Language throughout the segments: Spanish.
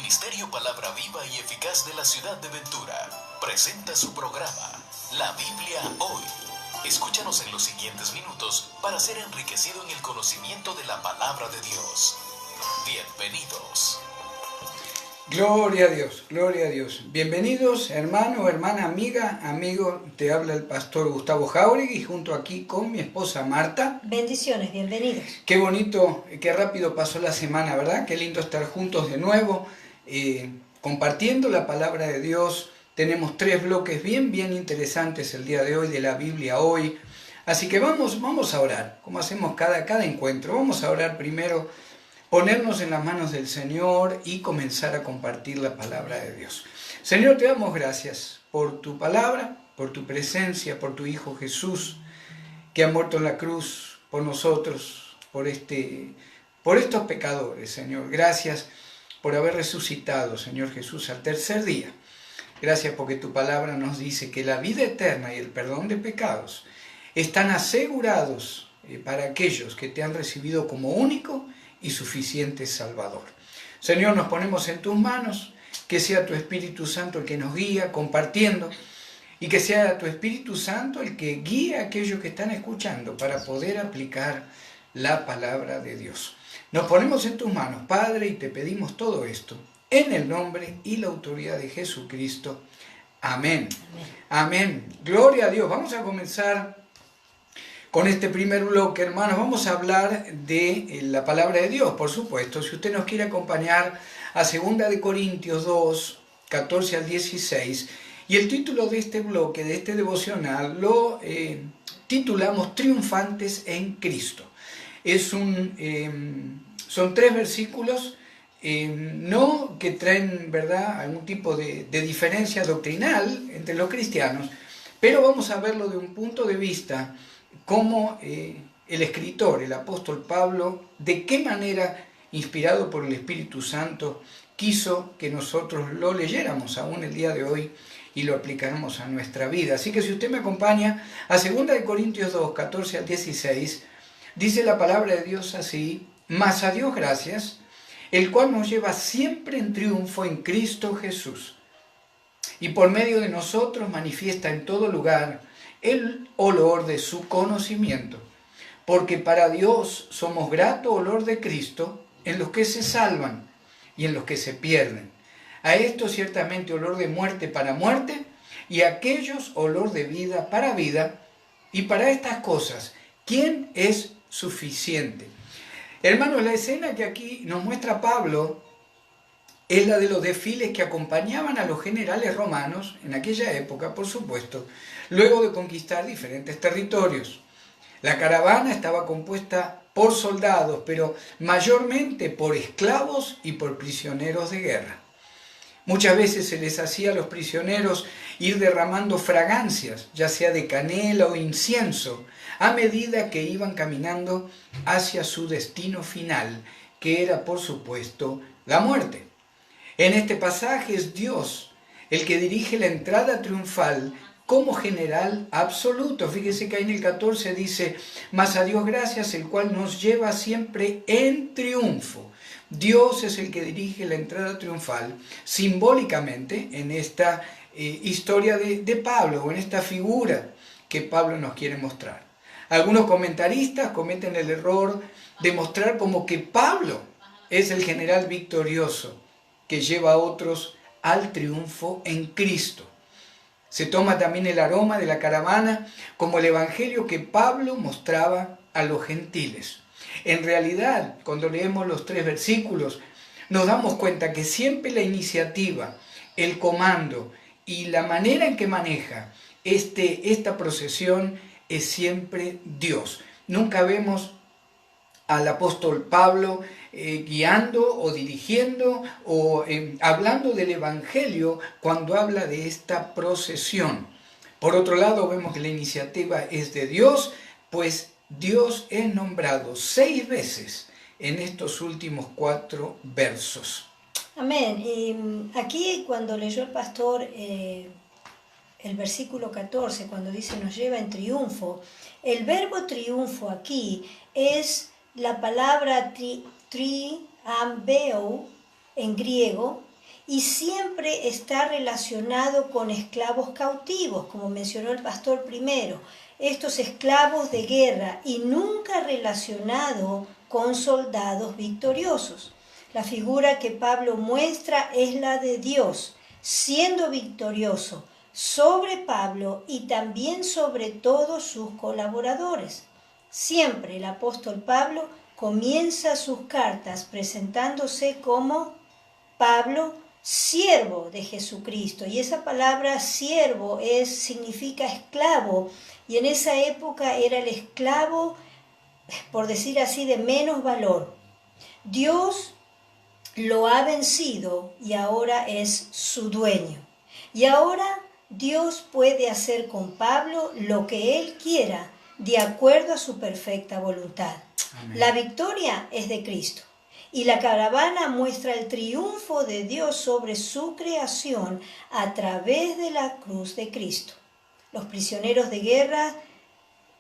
Ministerio Palabra Viva y Eficaz de la ciudad de Ventura presenta su programa, La Biblia Hoy. Escúchanos en los siguientes minutos para ser enriquecido en el conocimiento de la palabra de Dios. Bienvenidos. Gloria a Dios, gloria a Dios. Bienvenidos, hermano, hermana, amiga, amigo. Te habla el pastor Gustavo Jauregui junto aquí con mi esposa Marta. Bendiciones, bienvenidos. Qué bonito, qué rápido pasó la semana, ¿verdad? Qué lindo estar juntos de nuevo, compartiendo la palabra de Dios. Tenemos 3 bloques bien interesantes el día de hoy de la Biblia Hoy. Así que vamos a orar, como hacemos cada encuentro. Vamos a orar primero, ponernos en las manos del Señor y comenzar a compartir la palabra de Dios. Señor, te damos gracias por tu palabra, por tu presencia, por tu Hijo Jesús, que ha muerto en la cruz por nosotros, por estos pecadores, Señor. Gracias por haber resucitado, Señor Jesús, al tercer día. Gracias porque tu palabra nos dice que la vida eterna y el perdón de pecados están asegurados para aquellos que te han recibido como único y suficiente Salvador. Señor, nos ponemos en tus manos, que sea tu Espíritu Santo el que nos guía compartiendo, y que sea tu Espíritu Santo el que guíe a aquellos que están escuchando para poder aplicar la palabra de Dios. Nos ponemos en tus manos, Padre, y te pedimos todo esto en el nombre y la autoridad de Jesucristo. Amén. Amén. Gloria a Dios. Vamos a comenzar con este primer bloque, hermanos. Vamos a hablar de la palabra de Dios, por supuesto. Si usted nos quiere acompañar a 2 Corintios 2, 14 al 16, y el título de este bloque, de este devocional, lo titulamos Triunfantes en Cristo. Son 3 versículos, no que traen, ¿verdad?, algún tipo de diferencia doctrinal entre los cristianos, pero vamos a verlo de un punto de vista cómo el escritor, el apóstol Pablo, de qué manera, inspirado por el Espíritu Santo, quiso que nosotros lo leyéramos aún el día de hoy y lo aplicáramos a nuestra vida. Así que si usted me acompaña a 2 Corintios 2, 14 al 16, dice la palabra de Dios así: mas a Dios gracias, el cual nos lleva siempre en triunfo en Cristo Jesús, y por medio de nosotros manifiesta en todo lugar el olor de su conocimiento, porque para Dios somos grato olor de Cristo en los que se salvan y en los que se pierden. A estos ciertamente olor de muerte para muerte, y a aquellos olor de vida para vida, y para estas cosas, ¿quién es suficiente? Hermanos, la escena que aquí nos muestra Pablo es la de los desfiles que acompañaban a los generales romanos, en aquella época, por supuesto, luego de conquistar diferentes territorios. La caravana estaba compuesta por soldados, pero mayormente por esclavos y por prisioneros de guerra. Muchas veces se les hacía a los prisioneros ir derramando fragancias, ya sea de canela o incienso, a medida que iban caminando hacia su destino final, que era, por supuesto, la muerte. En este pasaje es Dios el que dirige la entrada triunfal como general absoluto. Fíjese que ahí en el 14 dice: mas a Dios gracias, el cual nos lleva siempre en triunfo. Dios es el que dirige la entrada triunfal simbólicamente en esta historia de Pablo, o en esta figura que Pablo nos quiere mostrar. Algunos comentaristas cometen el error de mostrar como que Pablo es el general victorioso que lleva a otros al triunfo en Cristo. Se toma también el aroma de la caravana como el evangelio que Pablo mostraba a los gentiles. En realidad, cuando leemos los 3 versículos, nos damos cuenta que siempre la iniciativa, el comando y la manera en que maneja esta procesión es siempre Dios. Nunca vemos al apóstol Pablo guiando o dirigiendo o hablando del evangelio cuando habla de esta procesión. Por otro lado, vemos que la iniciativa es de Dios, pues Dios es nombrado 6 veces en estos últimos 4 versos. Amén. Y aquí cuando leyó el pastor el versículo 14, cuando dice nos lleva en triunfo, el verbo triunfo aquí es la palabra triambeo en griego, y siempre está relacionado con esclavos cautivos, como mencionó el pastor primero, estos esclavos de guerra, y nunca relacionado con soldados victoriosos. La figura que Pablo muestra es la de Dios, siendo victorioso sobre Pablo y también sobre todos sus colaboradores. Siempre el apóstol Pablo comienza sus cartas presentándose como Pablo, siervo de Jesucristo. Y esa palabra siervo significa esclavo, y en esa época era el esclavo, por decir así, de menos valor. Dios lo ha vencido y ahora es su dueño. Y ahora Dios puede hacer con Pablo lo que Él quiera, de acuerdo a su perfecta voluntad. Amén. La victoria es de Cristo, y la caravana muestra el triunfo de Dios sobre su creación a través de la cruz de Cristo. Los prisioneros de guerra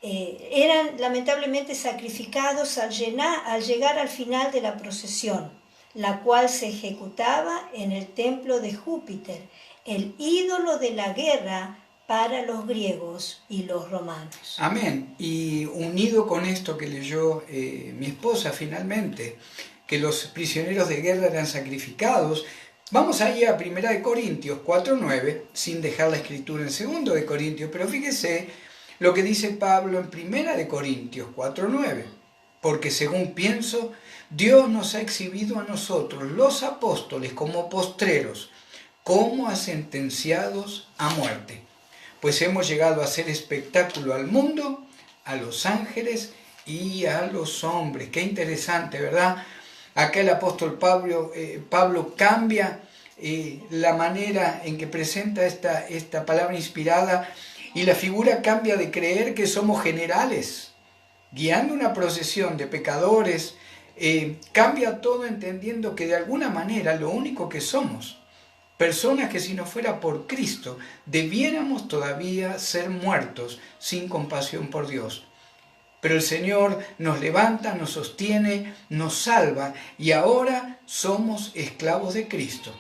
eran lamentablemente sacrificados al llegar al final de la procesión, la cual se ejecutaba en el templo de Júpiter, el ídolo de la guerra para los griegos y los romanos. Amén. Y unido con esto que leyó mi esposa finalmente, que los prisioneros de guerra eran sacrificados, vamos ahí a 1 Corintios 4:9, sin dejar la escritura en 2 Corintios, pero fíjese lo que dice Pablo en 1 Corintios 4:9. Porque según pienso, Dios nos ha exhibido a nosotros, los apóstoles, como postreros, como a sentenciados a muerte. Pues hemos llegado a hacer espectáculo al mundo, a los ángeles y a los hombres. Qué interesante, ¿verdad? Acá el apóstol Pablo cambia la manera en que presenta esta palabra inspirada, y la figura cambia de creer que somos generales, guiando una procesión de pecadores, cambia todo entendiendo que de alguna manera lo único que somos, personas que si no fuera por Cristo, debiéramos todavía ser muertos sin compasión por Dios. Pero el Señor nos levanta, nos sostiene, nos salva, y ahora somos esclavos de Cristo.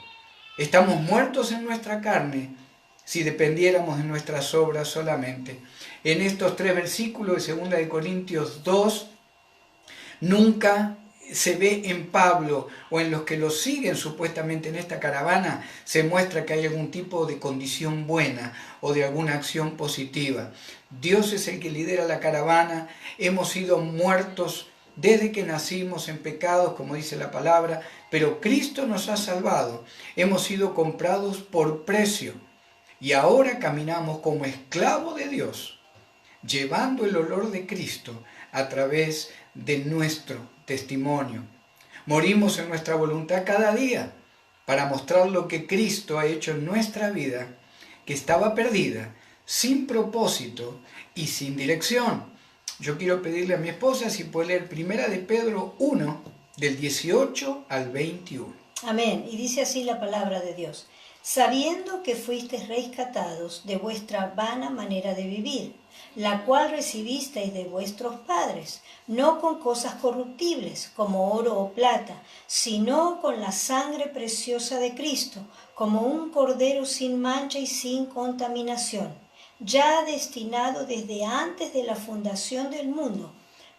Estamos muertos en nuestra carne si dependiéramos de nuestras obras solamente. En estos 3 versículos de 2 Corintios 2, nunca se ve en Pablo o en los que lo siguen supuestamente en esta caravana, se muestra que hay algún tipo de condición buena o de alguna acción positiva. Dios es el que lidera la caravana, hemos sido muertos desde que nacimos en pecados, como dice la palabra, pero Cristo nos ha salvado, hemos sido comprados por precio y ahora caminamos como esclavos de Dios, llevando el olor de Cristo a través de nuestro testimonio. Morimos en nuestra voluntad cada día para mostrar lo que Cristo ha hecho en nuestra vida, que estaba perdida, sin propósito y sin dirección. Yo quiero pedirle a mi esposa si puede leer 1 Pedro 1, del 18 al 21. Amén. Y dice así la palabra de Dios. Sabiendo que fuisteis rescatados de vuestra vana manera de vivir, la cual recibisteis de vuestros padres, no con cosas corruptibles, como oro o plata, sino con la sangre preciosa de Cristo, como un cordero sin mancha y sin contaminación, ya destinado desde antes de la fundación del mundo,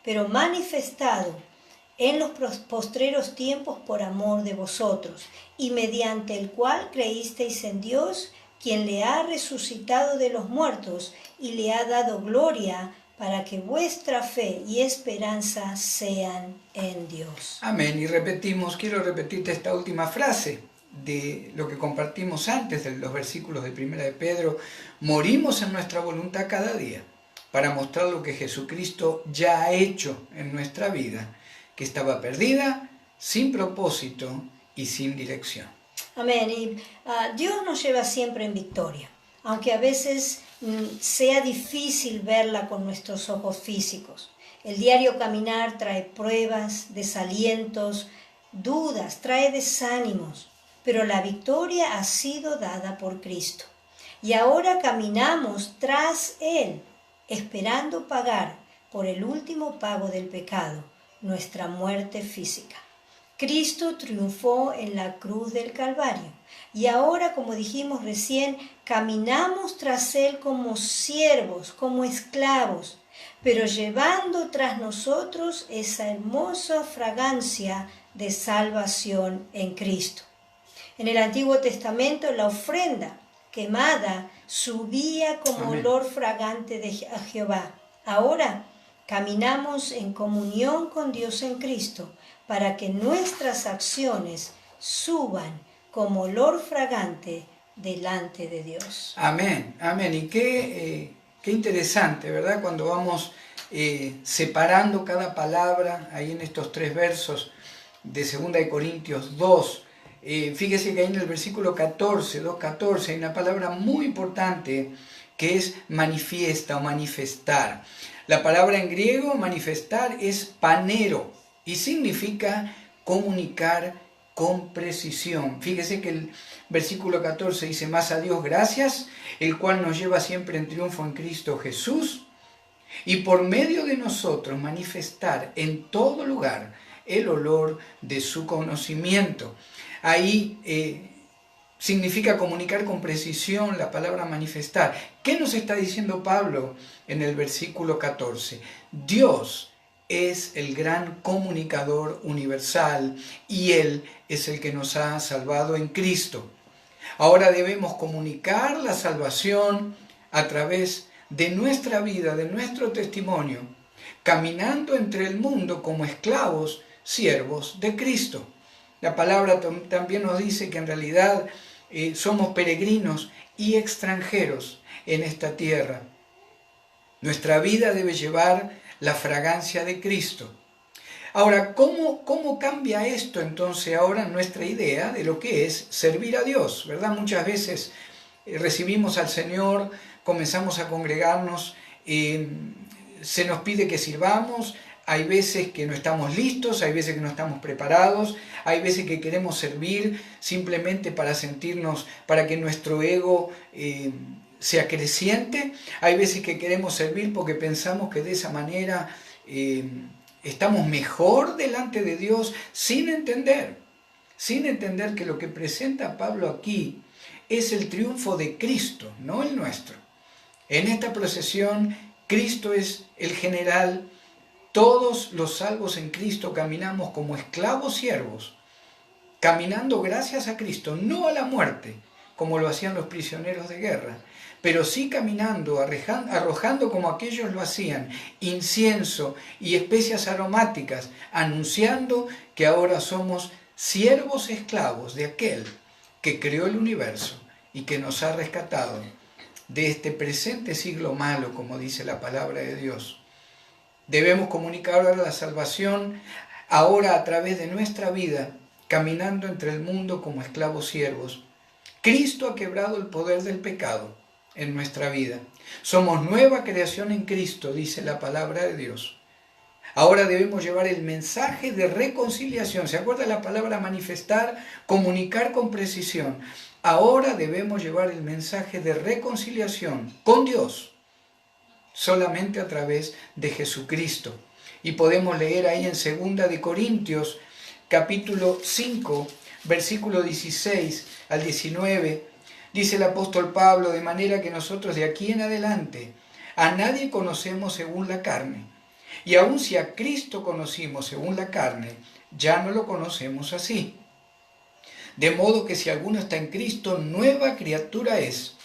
pero manifestado en los postreros tiempos por amor de vosotros, y mediante el cual creísteis en Dios, quien le ha resucitado de los muertos y le ha dado gloria, para que vuestra fe y esperanza sean en Dios. Amén. Y quiero repetirte esta última frase de lo que compartimos antes de los versículos de 1 de Pedro. Morimos en nuestra voluntad cada día para mostrar lo que Jesucristo ya ha hecho en nuestra vida, que estaba perdida, sin propósito y sin dirección. Amén. Y Dios nos lleva siempre en victoria, aunque a veces sea difícil verla con nuestros ojos físicos. El diario caminar trae pruebas, desalientos, dudas, trae desánimos, pero la victoria ha sido dada por Cristo. Y ahora caminamos tras Él, esperando pagar por el último pago del pecado, nuestra muerte física. Cristo triunfó en la cruz del Calvario. Y ahora, como dijimos recién, caminamos tras Él como siervos, como esclavos, pero llevando tras nosotros esa hermosa fragancia de salvación en Cristo. En el Antiguo Testamento la ofrenda quemada subía como Amén. olor fragante a Jehová. Ahora caminamos en comunión con Dios en Cristo para que nuestras acciones suban como olor fragante delante de Dios. Amén, amén. Y qué interesante, ¿verdad? Cuando vamos separando cada palabra ahí en estos 3 versos de 2 Corintios 2. Fíjese que ahí en el versículo 14, 2:14, hay una palabra muy importante que es manifiesta o manifestar. La palabra en griego manifestar es panero y significa comunicar con precisión. Fíjese que el versículo 14 dice: más a Dios gracias, el cual nos lleva siempre en triunfo en Cristo Jesús, y por medio de nosotros manifestar en todo lugar el olor de su conocimiento. Ahí significa comunicar con precisión la palabra manifestar. ¿Qué nos está diciendo Pablo en el versículo 14? Dios es el gran comunicador universal y Él es el que nos ha salvado en Cristo. Ahora debemos comunicar la salvación a través de nuestra vida, de nuestro testimonio, caminando entre el mundo como esclavos, siervos de Cristo. La palabra también nos dice que en realidad somos peregrinos y extranjeros en esta tierra. Nuestra vida debe llevar la fragancia de Cristo. Ahora, ¿cómo cambia esto entonces ahora nuestra idea de lo que es servir a Dios? ¿Verdad? Muchas veces recibimos al Señor, comenzamos a congregarnos, se nos pide que sirvamos. Hay veces que no estamos listos, hay veces que no estamos preparados, hay veces que queremos servir simplemente para sentirnos, para que nuestro ego sea creciente. Hay veces que queremos servir porque pensamos que de esa manera estamos mejor delante de Dios, sin entender que lo que presenta Pablo aquí es el triunfo de Cristo, no el nuestro. En esta procesión, Cristo es el general. Todos los salvos en Cristo caminamos como esclavos siervos, caminando gracias a Cristo, no a la muerte, como lo hacían los prisioneros de guerra, pero sí caminando, arrojando como aquellos lo hacían, incienso y especias aromáticas, anunciando que ahora somos siervos esclavos de aquel que creó el universo y que nos ha rescatado de este presente siglo malo, como dice la palabra de Dios. Debemos comunicar ahora la salvación ahora a través de nuestra vida, caminando entre el mundo como esclavos siervos. Cristo ha quebrado el poder del pecado en nuestra vida. Somos nueva creación en Cristo, dice la palabra de Dios. Ahora debemos llevar el mensaje de reconciliación. ¿Se acuerda la palabra manifestar? Comunicar con precisión. Ahora debemos llevar el mensaje de reconciliación con Dios, solamente a través de Jesucristo. Y podemos leer ahí en 2 Corintios, capítulo 5, versículo 16 al 19, dice el apóstol Pablo: de manera que nosotros de aquí en adelante a nadie conocemos según la carne. Y aun si a Cristo conocimos según la carne, ya no lo conocemos así. De modo que si alguno está en Cristo, nueva criatura es.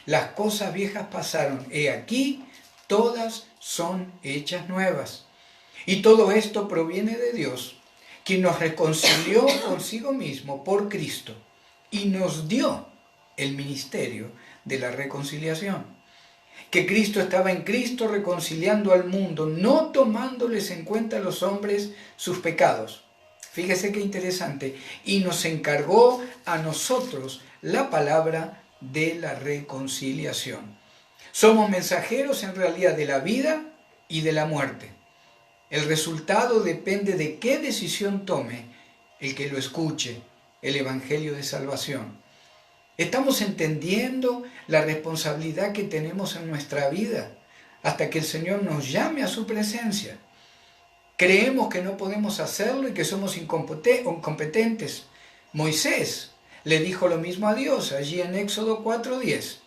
Las cosas viejas pasaron, he aquí, todas son hechas nuevas. Y todo esto proviene de Dios, quien nos reconcilió consigo mismo por Cristo y nos dio el ministerio de la reconciliación. Que Cristo estaba en Cristo reconciliando al mundo, no tomándoles en cuenta a los hombres sus pecados. Fíjese qué interesante. Y nos encargó a nosotros la palabra de la reconciliación. Somos mensajeros en realidad de la vida y de la muerte. El resultado depende de qué decisión tome el que lo escuche, el Evangelio de Salvación. Estamos entendiendo la responsabilidad que tenemos en nuestra vida hasta que el Señor nos llame a su presencia. Creemos que no podemos hacerlo y que somos incompetentes. Moisés le dijo lo mismo a Dios allí en Éxodo 4:10.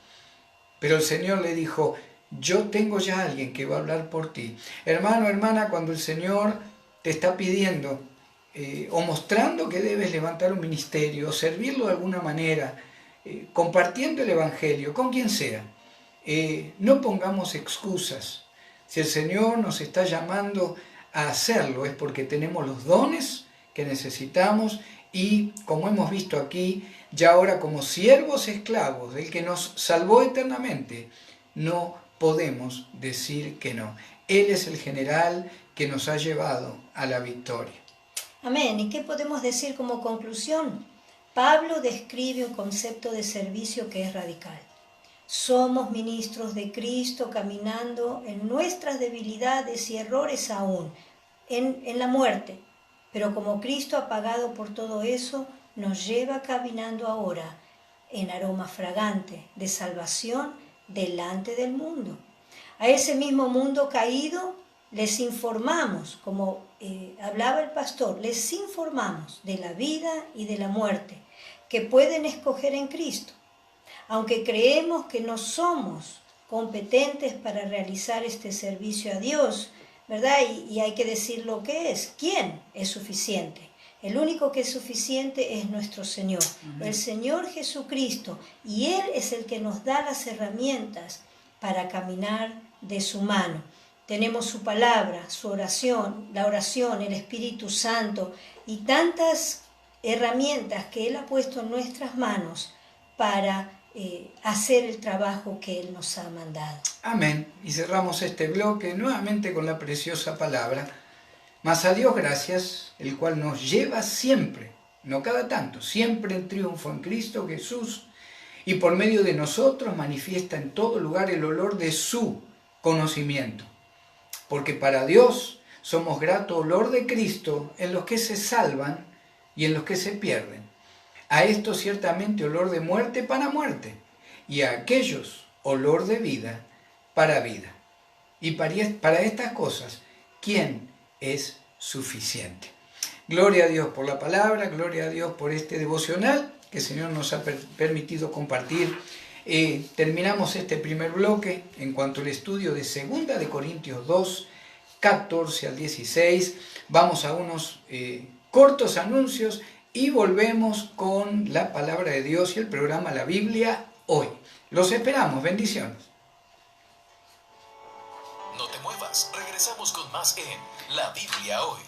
Pero el Señor le dijo, yo tengo ya a alguien que va a hablar por ti. Hermano, hermana, cuando el Señor te está pidiendo o mostrando que debes levantar un ministerio o servirlo de alguna manera, compartiendo el Evangelio con quien sea, no pongamos excusas. Si el Señor nos está llamando a hacerlo es porque tenemos los dones que necesitamos y, como hemos visto aquí, ya ahora como siervos esclavos del que nos salvó eternamente, no podemos decir que no. Él es el general que nos ha llevado a la victoria. Amén. ¿Y qué podemos decir como conclusión? Pablo describe un concepto de servicio que es radical. Somos ministros de Cristo caminando en nuestras debilidades y errores aún, en la muerte. Pero como Cristo ha pagado por todo eso, nos lleva caminando ahora en aroma fragante de salvación delante del mundo. A ese mismo mundo caído les informamos, como hablaba el pastor, les informamos de la vida y de la muerte que pueden escoger en Cristo. Aunque creemos que no somos competentes para realizar este servicio a Dios, ¿verdad? Y hay que decir lo que es. ¿Quién es suficiente? El único que es suficiente es nuestro Señor, el Señor Jesucristo, y Él es el que nos da las herramientas para caminar de su mano. Tenemos su palabra, su oración, la oración, el Espíritu Santo y tantas herramientas que Él ha puesto en nuestras manos para hacer el trabajo que Él nos ha mandado. Amén. Y cerramos este bloque nuevamente con la preciosa palabra. Mas a Dios gracias, el cual nos lleva siempre, no cada tanto, siempre en triunfo en Cristo Jesús, y por medio de nosotros manifiesta en todo lugar el olor de su conocimiento. Porque para Dios somos grato olor de Cristo en los que se salvan y en los que se pierden. A estos ciertamente olor de muerte para muerte, y a aquellos olor de vida para vida. Y para estas cosas, ¿quién es suficiente? Gloria a Dios por la palabra, gloria a Dios por este devocional que el Señor nos ha permitido compartir. Terminamos este primer bloque en cuanto al estudio de 2 de Corintios 2, 14 al 16. Vamos a unos cortos anuncios y volvemos con la palabra de Dios y el programa La Biblia Hoy. Los esperamos, bendiciones. No te muevas, regresamos con más en La Biblia Hoy.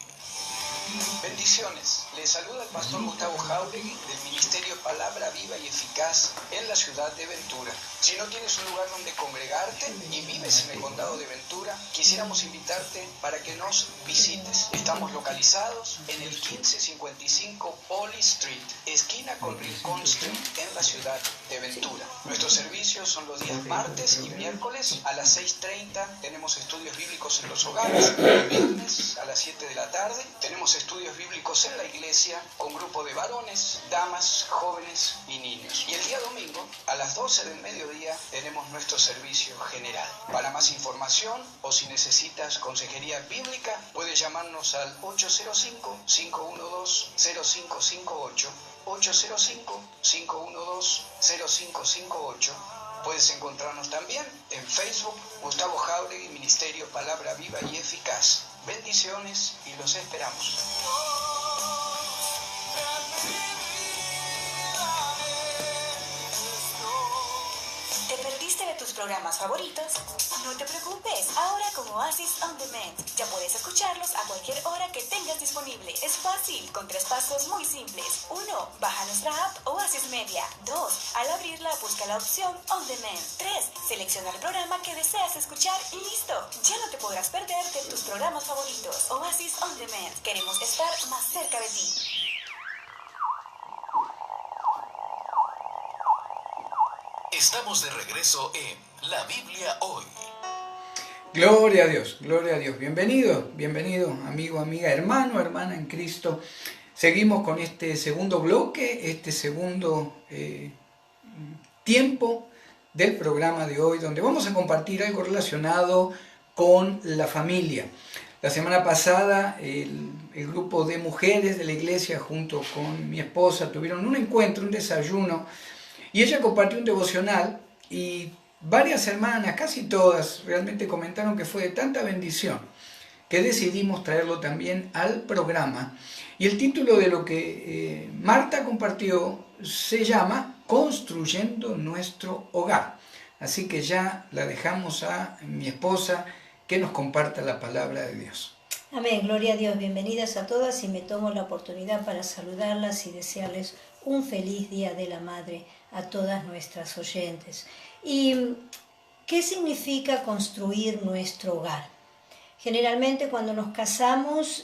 Bendiciones. Les saluda el pastor Gustavo Jauregui del Ministerio Palabra Viva y Eficaz en la ciudad de Ventura. Si no tienes un lugar donde congregarte y vives en el condado de Ventura, quisiéramos invitarte para que nos visites. Estamos localizados en el 1555 Polly Street, esquina con Rincón Street, en la ciudad de Ventura. Nuestros servicios son los días martes y miércoles a las 6:30. Tenemos estudios bíblicos en los hogares. El viernes a las 7 de la tarde tenemos estudios bíblicos en la iglesia con grupo de varones, damas, jóvenes y niños. Y el día domingo a las 12 del mediodía tenemos nuestro servicio general. Para más información o si necesitas consejería bíblica, puedes llamarnos al 805-512-0558, 805-512-0558. Puedes encontrarnos también en Facebook, Gustavo Jauregui, Ministerio Palabra Viva y Eficaz. Bendiciones y los esperamos. ¿Te perdiste de tus programas favoritos? No te preocupes, ahora con Oasis On Demand ya puedes escucharlos a cualquier hora que tengas disponible. Es fácil, con 3 pasos muy simples. 1. Baja nuestra app Oasis Media. 2. Al abrirla, busca la opción On Demand. 3. Selecciona el programa que deseas escuchar y listo. Ya no te podrás perder de tus programas favoritos. Oasis On Demand. Queremos estar más cerca de ti. Estamos de regreso en La Biblia Hoy. Gloria a Dios, gloria a Dios. Bienvenido, bienvenido, amigo, amiga, hermano, hermana en Cristo. Seguimos con este segundo bloque, este segundo tiempo del programa de hoy, donde vamos a compartir algo relacionado con la familia. La semana pasada el grupo de mujeres de la iglesia junto con mi esposa tuvieron un encuentro, un desayuno, y ella compartió un devocional y varias hermanas, casi todas, realmente comentaron que fue de tanta bendición que decidimos traerlo también al programa. Y el título de lo que Marta compartió se llama Construyendo nuestro hogar. Así que ya la dejamos a mi esposa que nos comparta la palabra de Dios. Amén, gloria a Dios. Bienvenidas a todas y me tomo la oportunidad para saludarlas y desearles un feliz Día de la Madre a todas nuestras oyentes. ¿Y qué significa construir nuestro hogar? Generalmente cuando nos casamos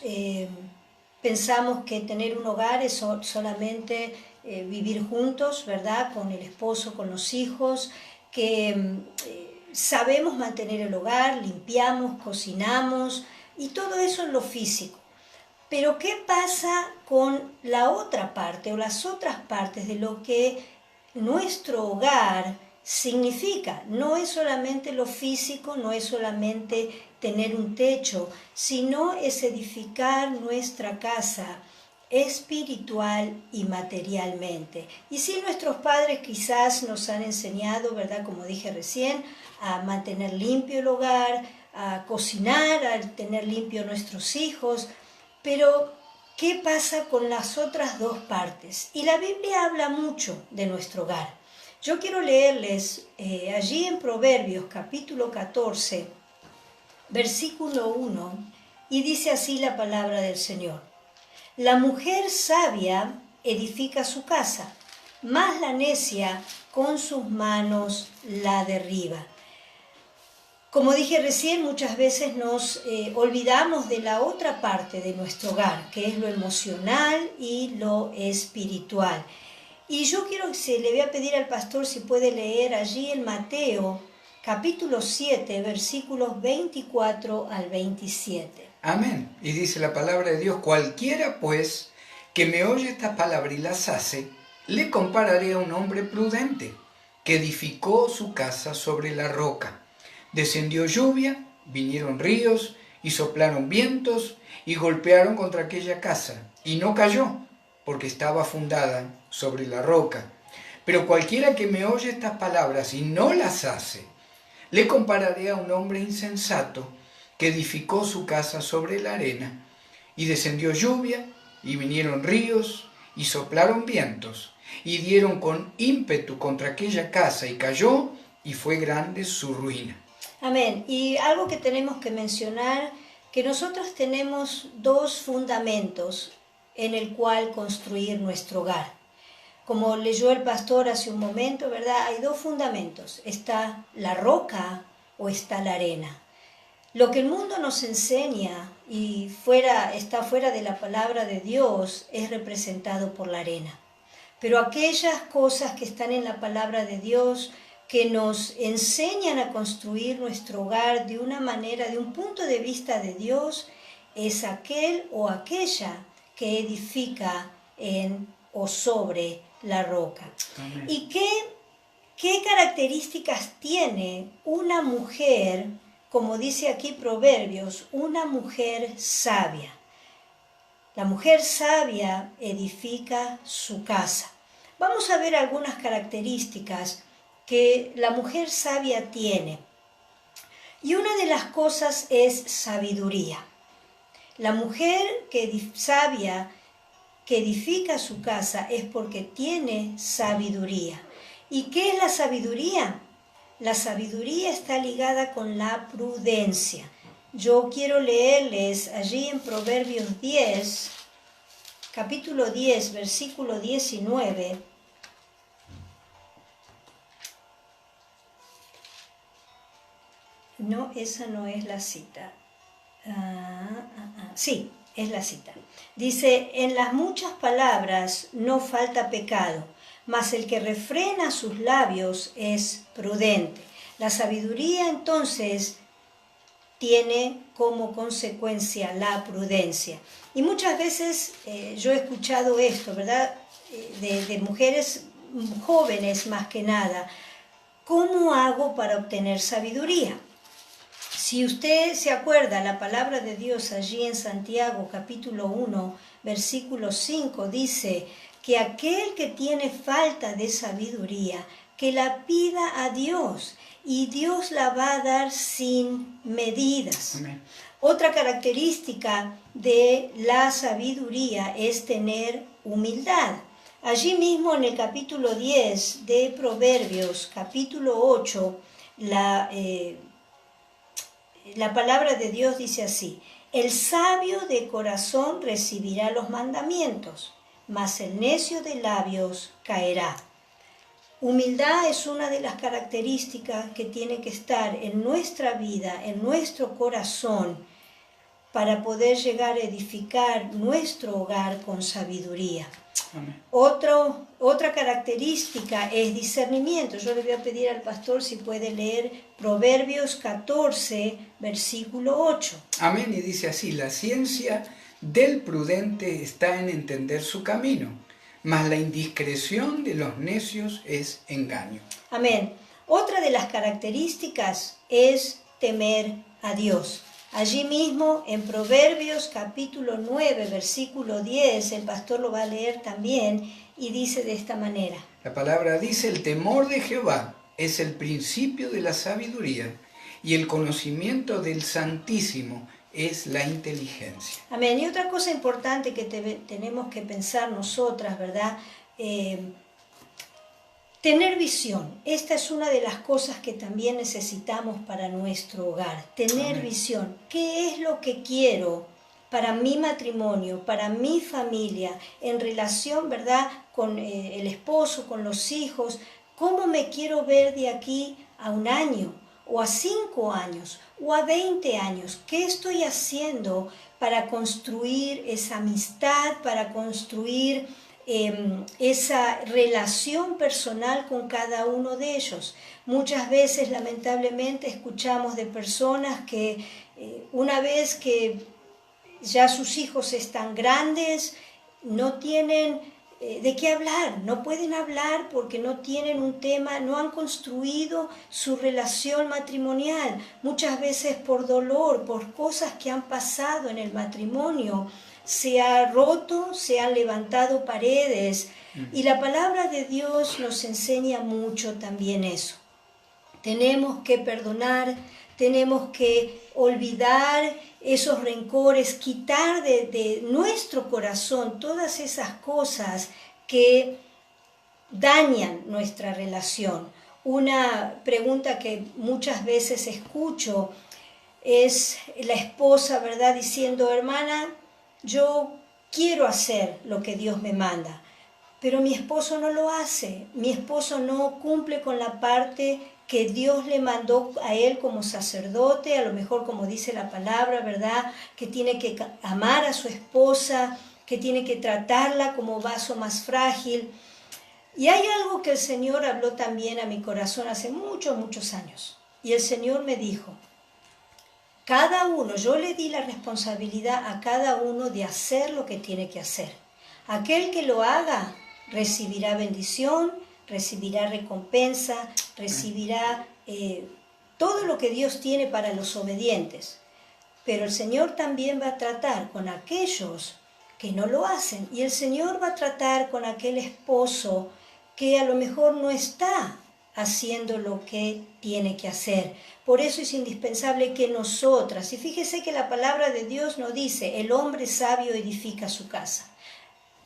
pensamos que tener un hogar es solamente vivir juntos, ¿verdad? Con el esposo, con los hijos, que sabemos mantener el hogar, limpiamos, cocinamos y todo eso en lo físico. Pero ¿qué pasa con la otra parte o las otras partes de lo que nuestro hogar significa? No es solamente lo físico, no es solamente tener un techo, sino es edificar nuestra casa espiritual y materialmente. Y si nuestros padres quizás nos han enseñado, ¿verdad? Como dije recién, a mantener limpio el hogar, a cocinar, a tener limpio nuestros hijos, pero ¿qué pasa con las otras dos partes? Y la Biblia habla mucho de nuestro hogar. Yo quiero leerles allí en Proverbios capítulo 14, versículo 1, y dice así la palabra del Señor. La mujer sabia edifica su casa, mas la necia con sus manos la derriba. Como dije recién, muchas veces nos olvidamos de la otra parte de nuestro hogar, que es lo emocional y lo espiritual. Y yo le voy a pedir al pastor si puede leer allí en Mateo, capítulo 7, versículos 24 al 27. Amén. Y dice la palabra de Dios, cualquiera pues que me oye estas palabras y las hace, le compararé a un hombre prudente que edificó su casa sobre la roca. Descendió lluvia, vinieron ríos y soplaron vientos y golpearon contra aquella casa y no cayó porque estaba fundada sobre la roca. Pero cualquiera que me oye estas palabras y no las hace, le compararé a un hombre insensato que edificó su casa sobre la arena, y descendió lluvia, y vinieron ríos, y soplaron vientos, y dieron con ímpetu contra aquella casa, y cayó, y fue grande su ruina. Amén. Y algo que tenemos que mencionar, que nosotros tenemos dos fundamentos en el cual construir nuestro hogar. Como leyó el pastor hace un momento, ¿verdad? Hay dos fundamentos. Está la roca o está la arena. Lo que el mundo nos enseña y está fuera de la palabra de Dios es representado por la arena. Pero aquellas cosas que están en la palabra de Dios, que nos enseñan a construir nuestro hogar de una manera, de un punto de vista de Dios, es aquel o aquella que edifica en o sobre la roca. Amén. ¿Y qué características tiene una mujer, como dice aquí Proverbios, una mujer sabia? La mujer sabia edifica su casa. Vamos a ver algunas características que la mujer sabia tiene. Y una de las cosas es sabiduría. La mujer sabia que edifica su casa es porque tiene sabiduría. ¿Y qué es la sabiduría? La sabiduría está ligada con la prudencia. Yo quiero leerles allí en Proverbios 10, capítulo 10, versículo 19. No, esa no es la cita. Sí, es la cita. Dice, en las muchas palabras no falta pecado, mas el que refrena sus labios es prudente. La sabiduría entonces tiene como consecuencia la prudencia. Y muchas veces yo he escuchado esto, ¿verdad? De mujeres jóvenes más que nada. ¿Cómo hago para obtener sabiduría? Si usted se acuerda, la palabra de Dios allí en Santiago capítulo 1, versículo 5 dice que aquel que tiene falta de sabiduría, que la pida a Dios y Dios la va a dar sin medidas. Amén. Otra característica de la sabiduría es tener humildad. Allí mismo en el capítulo 10 de Proverbios, capítulo 8, la palabra de Dios dice así: el sabio de corazón recibirá los mandamientos, mas el necio de labios caerá. Humildad es una de las características que tiene que estar en nuestra vida, en nuestro corazón, para poder llegar a edificar nuestro hogar con sabiduría. Amén. Otra característica es discernimiento. Yo le voy a pedir al pastor si puede leer Proverbios 14, versículo 8. Amén. Y dice así: la ciencia del prudente está en entender su camino, mas la indiscreción de los necios es engaño. Amén. Otra de las características es temer a Dios. Allí mismo en Proverbios capítulo 9, versículo 10, el pastor lo va a leer también y dice de esta manera. La palabra dice: el temor de Jehová es el principio de la sabiduría, y el conocimiento del Santísimo es la inteligencia. Amén. Y otra cosa importante que tenemos que pensar nosotras, ¿verdad? Tener visión. Esta es una de las cosas que también necesitamos para nuestro hogar. Tener Amén. visión. ¿Qué es lo que quiero para mi matrimonio, para mi familia, en relación, ¿verdad?, con el esposo, con los hijos? ¿Cómo me quiero ver de aquí a 1 año, o a 5 años, o a 20 años? ¿Qué estoy haciendo para construir esa amistad, para construir esa relación personal con cada uno de ellos? Muchas veces, lamentablemente, escuchamos de personas que una vez que ya sus hijos están grandes, no tienen de qué hablar, no pueden hablar porque no tienen un tema, no han construido su relación matrimonial, muchas veces por dolor, por cosas que han pasado en el matrimonio. Se ha roto, se han levantado paredes, y la palabra de Dios nos enseña mucho también eso. Tenemos que perdonar, tenemos que olvidar esos rencores, quitar de nuestro corazón todas esas cosas que dañan nuestra relación. Una pregunta que muchas veces escucho es la esposa, ¿verdad?, diciendo: hermana, yo quiero hacer lo que Dios me manda, pero mi esposo no lo hace, mi esposo no cumple con la parte que Dios le mandó a él como sacerdote, a lo mejor como dice la palabra, ¿verdad?, que tiene que amar a su esposa, que tiene que tratarla como vaso más frágil. Y hay algo que el Señor habló también a mi corazón hace muchos, muchos años. Y el Señor me dijo: cada uno, yo le di la responsabilidad a cada uno de hacer lo que tiene que hacer. Aquel que lo haga recibirá bendición, recibirá recompensa, recibirá todo lo que Dios tiene para los obedientes. Pero el Señor también va a tratar con aquellos que no lo hacen. Y el Señor va a tratar con aquel esposo que a lo mejor no está haciendo lo que tiene que hacer. Por eso es indispensable que nosotras, y fíjese que la palabra de Dios nos dice: el hombre sabio edifica su casa.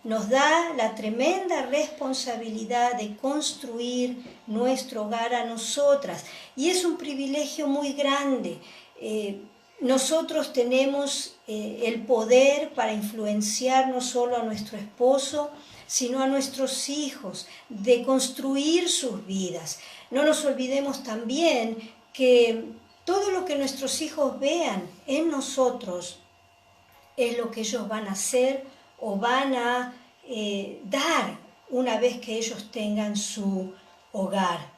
Nos da la tremenda responsabilidad de construir nuestro hogar a nosotras. Y es un privilegio muy grande. Nosotros tenemos el poder para influenciar no solo a nuestro esposo, sino a nuestros hijos, de construir sus vidas. No nos olvidemos también que todo lo que nuestros hijos vean en nosotros es lo que ellos van a hacer o van a dar una vez que ellos tengan su hogar.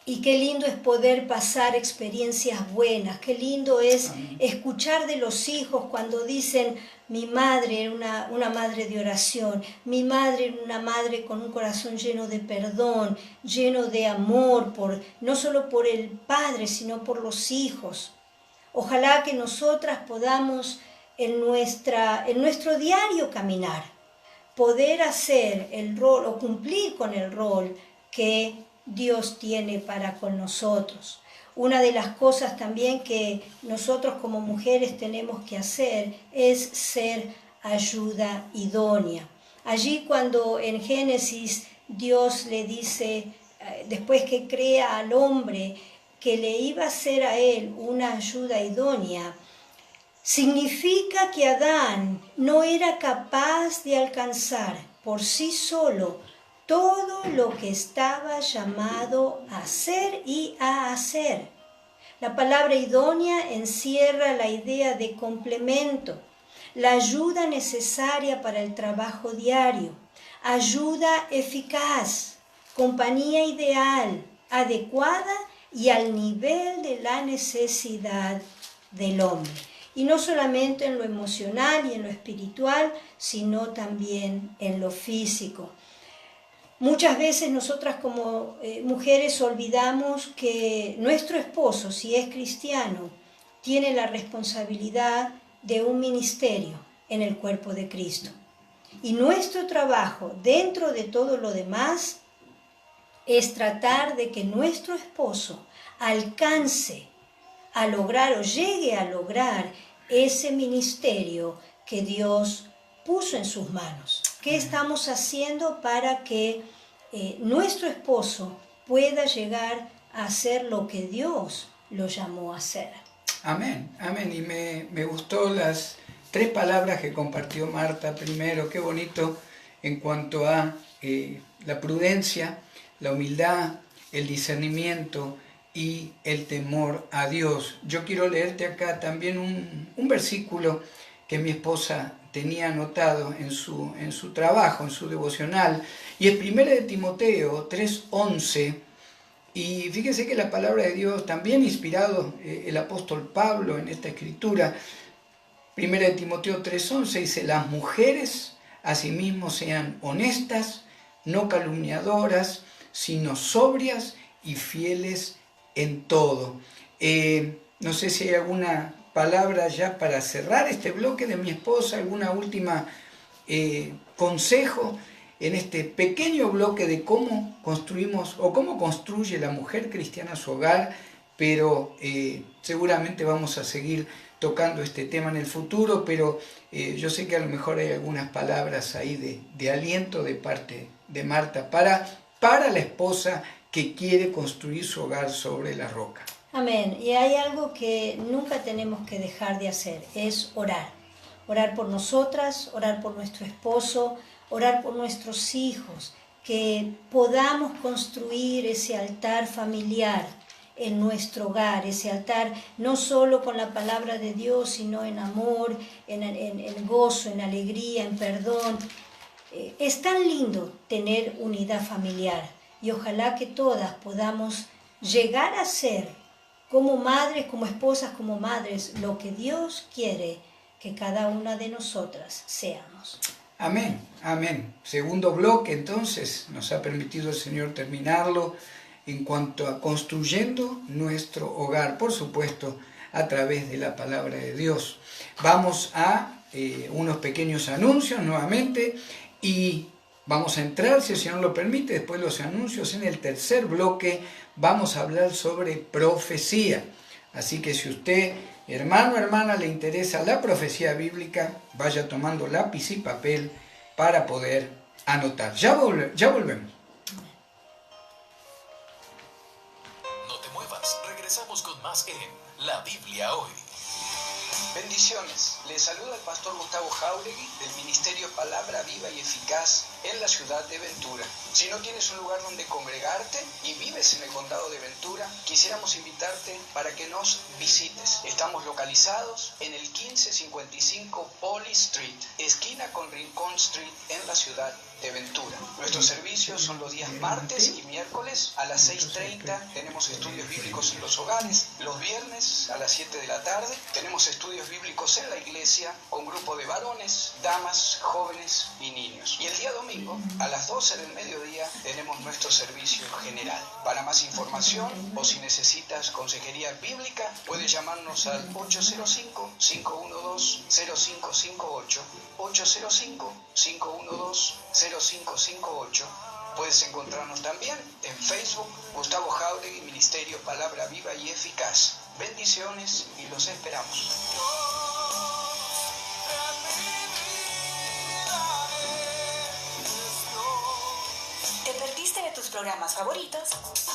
Y qué lindo es poder pasar experiencias buenas, qué lindo es escuchar de los hijos cuando dicen: mi madre era una madre de oración, mi madre era una madre con un corazón lleno de perdón, lleno de amor, no solo por el padre, sino por los hijos. Ojalá que nosotras podamos en nuestro diario caminar, poder hacer el rol o cumplir con el rol que Dios tiene para con nosotros. Una de las cosas también que nosotros como mujeres tenemos que hacer es ser ayuda idónea. Allí cuando en Génesis Dios le dice, después que crea al hombre, que le iba a ser a él una ayuda idónea, significa que Adán no era capaz de alcanzar por sí solo todo lo que estaba llamado a hacer y a hacer. La palabra idónea encierra la idea de complemento, la ayuda necesaria para el trabajo diario, ayuda eficaz, compañía ideal, adecuada y al nivel de la necesidad del hombre. Y no solamente en lo emocional y en lo espiritual, sino también en lo físico. Muchas veces nosotras como mujeres olvidamos que nuestro esposo, si es cristiano, tiene la responsabilidad de un ministerio en el cuerpo de Cristo. Y nuestro trabajo, dentro de todo lo demás, es tratar de que nuestro esposo alcance a lograr o llegue a lograr ese ministerio que Dios puso en sus manos. ¿Qué estamos haciendo para que nuestro esposo pueda llegar a hacer lo que Dios lo llamó a hacer? Amén, amén. Y me gustó las 3 palabras que compartió Marta primero. Qué bonito en cuanto a la prudencia, la humildad, el discernimiento y el temor a Dios. Yo quiero leerte acá también un versículo que mi esposa tenía anotado en su trabajo, en su devocional, y es 1 de Timoteo 3:11, y fíjense que la palabra de Dios, también inspirado el apóstol Pablo en esta escritura, 1 de Timoteo 3:11 dice, las mujeres asimismo sean honestas, no calumniadoras, sino sobrias y fieles en todo. No sé si hay alguna palabra ya para cerrar este bloque de mi esposa, alguna última consejo en este pequeño bloque de cómo construimos o cómo construye la mujer cristiana su hogar, pero seguramente vamos a seguir tocando este tema en el futuro, pero yo sé que a lo mejor hay algunas palabras ahí de aliento de parte de Marta para la esposa que quiere construir su hogar sobre la roca. Amén. Y hay algo que nunca tenemos que dejar de hacer, es orar. Orar por nosotras, orar por nuestro esposo, orar por nuestros hijos, que podamos construir ese altar familiar en nuestro hogar, ese altar no solo con la palabra de Dios, sino en amor, en gozo, en alegría, en perdón. Es tan lindo tener unidad familiar y ojalá que todas podamos llegar a ser como madres, como esposas, como madres, lo que Dios quiere que cada una de nosotras seamos. Amén, amén. Segundo bloque, entonces, nos ha permitido el Señor terminarlo en cuanto a construyendo nuestro hogar, por supuesto, a través de la palabra de Dios. Vamos a unos pequeños anuncios nuevamente y vamos a entrar, si el Señor lo permite, después de los anuncios, en el tercer bloque vamos a hablar sobre profecía. Así que si usted, hermano o hermana, le interesa la profecía bíblica, vaya tomando lápiz y papel para poder anotar. Ya volvemos. No te muevas, regresamos con más en La Biblia Hoy. Bendiciones. Les saluda el pastor Gustavo Jauregui del Ministerio Palabra Viva y Eficaz en la ciudad de Ventura. Si no tienes un lugar donde congregarte y vives en el condado de Ventura, quisiéramos invitarte para que nos visites. Estamos localizados en el 1555 Poly Street, esquina con Rincón Street en la ciudad de Ventura. Nuestros servicios son los días martes y miércoles a las 6:30. Tenemos estudios bíblicos en los hogares. Los viernes a las 7 de la tarde tenemos estudios bíblicos en la iglesia con grupo de varones, damas, jóvenes y niños. Y el día domingo domingo, a las 12 del mediodía, tenemos nuestro servicio general. Para más información o si necesitas consejería bíblica, puedes llamarnos al 805-512-0558, 805-512-0558. Puedes encontrarnos también en Facebook, Gustavo Jáuregui, Ministerio Palabra Viva y Eficaz. Bendiciones y los esperamos. ¿Te perdiste de tus programas favoritos?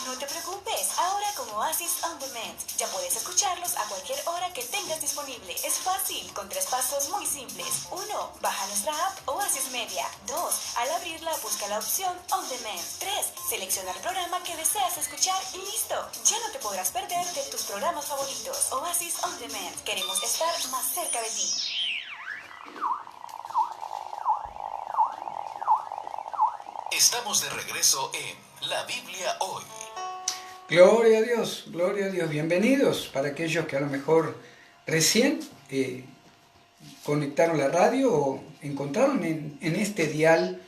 No te preocupes, ahora con Oasis On Demand ya puedes escucharlos a cualquier hora que tengas disponible. Es fácil, con 3 pasos muy simples. 1. Baja nuestra app Oasis Media. 2. Al abrirla, busca la opción On Demand. 3. Selecciona el programa que deseas escuchar y listo. Ya no te podrás perder de tus programas favoritos. Oasis On Demand. Queremos estar más cerca de ti. Estamos de regreso en La Biblia Hoy. Gloria a Dios, gloria a Dios. Bienvenidos para aquellos que a lo mejor recién conectaron la radio o encontraron en este dial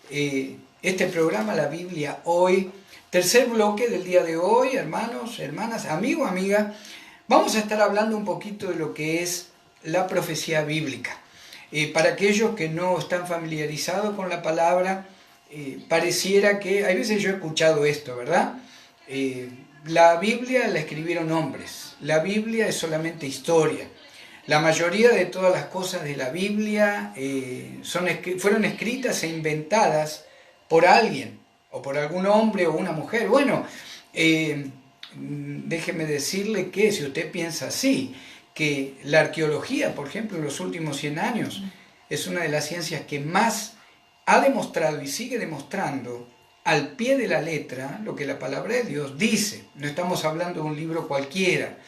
este programa La Biblia Hoy. Tercer bloque del día de hoy, hermanos, hermanas, amigo, amiga. Vamos a estar hablando un poquito de lo que es la profecía bíblica. Para aquellos que no están familiarizados con la palabra, pareciera que, hay veces yo he escuchado esto, ¿verdad? La Biblia la escribieron hombres, la Biblia es solamente historia. La mayoría de todas las cosas de la Biblia fueron escritas e inventadas por alguien, o por algún hombre o una mujer. Bueno, déjeme decirle que si usted piensa así, que la arqueología, por ejemplo, en los últimos 100 años, es una de las ciencias que más ha demostrado y sigue demostrando al pie de la letra lo que la palabra de Dios dice. No estamos hablando de un libro cualquiera,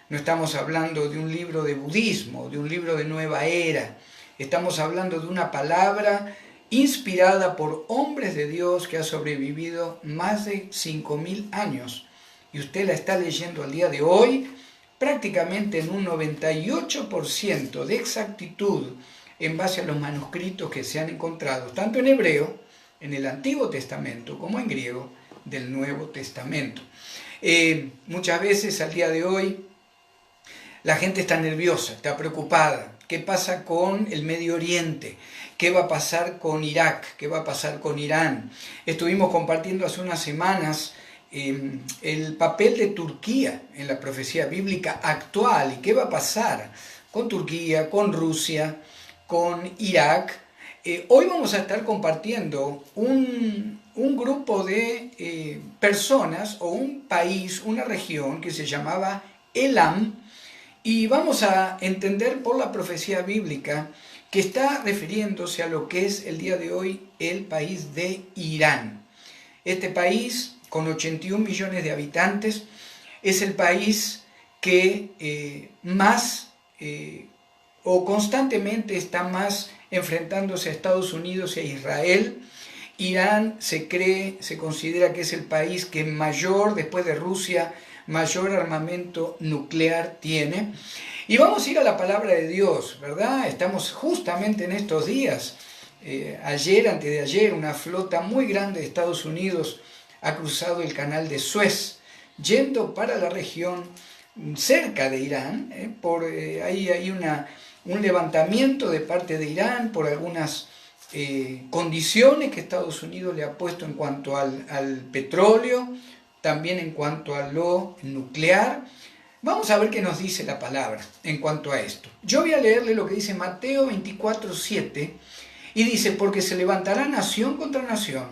no estamos hablando de un libro de budismo, de un libro de nueva era. Estamos hablando de una palabra inspirada por hombres de Dios que ha sobrevivido más de 5.000 años. Y usted la está leyendo al día de hoy prácticamente en un 98% de exactitud, en base a los manuscritos que se han encontrado, tanto en hebreo, en el Antiguo Testamento, como en griego, del Nuevo Testamento. Muchas veces al día de hoy la gente está nerviosa, está preocupada. ¿Qué pasa con el Medio Oriente? ¿Qué va a pasar con Irak? ¿Qué va a pasar con Irán? Estuvimos compartiendo hace unas semanas el papel de Turquía en la profecía bíblica actual y qué va a pasar con Turquía, con Rusia, con Irak. Hoy vamos a estar compartiendo un grupo de personas o un país, una región que se llamaba Elam, y vamos a entender por la profecía bíblica que está refiriéndose a lo que es el día de hoy el país de Irán. Este país, con 81 millones de habitantes, es el país que o constantemente está más enfrentándose a Estados Unidos y a Israel. Irán se considera que es el país que mayor, después de Rusia, mayor armamento nuclear tiene. Y vamos a ir a la palabra de Dios, ¿verdad? Estamos justamente en estos días. Ayer, antes de ayer, una flota muy grande de Estados Unidos ha cruzado el canal de Suez, yendo para la región cerca de Irán. Ahí hay un levantamiento de parte de Irán por algunas condiciones que Estados Unidos le ha puesto en cuanto al petróleo, también en cuanto a lo nuclear. Vamos a ver qué nos dice la palabra en cuanto a esto. Yo voy a leerle lo que dice Mateo 24:7 y dice: porque se levantará nación contra nación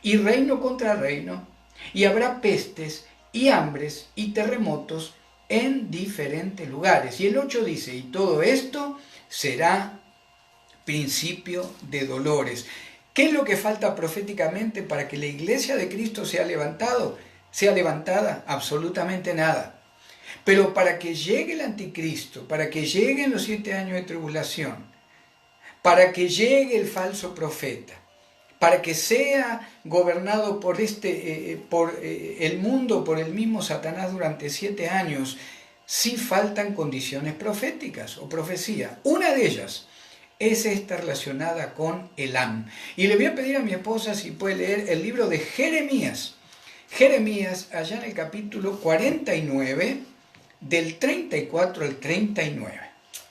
y reino contra reino, y habrá pestes y hambres y terremotos en diferentes lugares. Y el 8 dice: y todo esto será principio de dolores. ¿Qué es lo que falta proféticamente para que la iglesia de Cristo sea levantada? Absolutamente nada. Pero para que llegue el anticristo, para que lleguen los 7 años de tribulación, para que llegue el falso profeta, para que sea gobernado por el mundo, por el mismo Satanás durante 7 años, sí faltan condiciones proféticas o profecía. Una de ellas es esta relacionada con Elam. Y le voy a pedir a mi esposa si puede leer el libro de Jeremías. Jeremías, allá en el capítulo 49, del 34 al 39.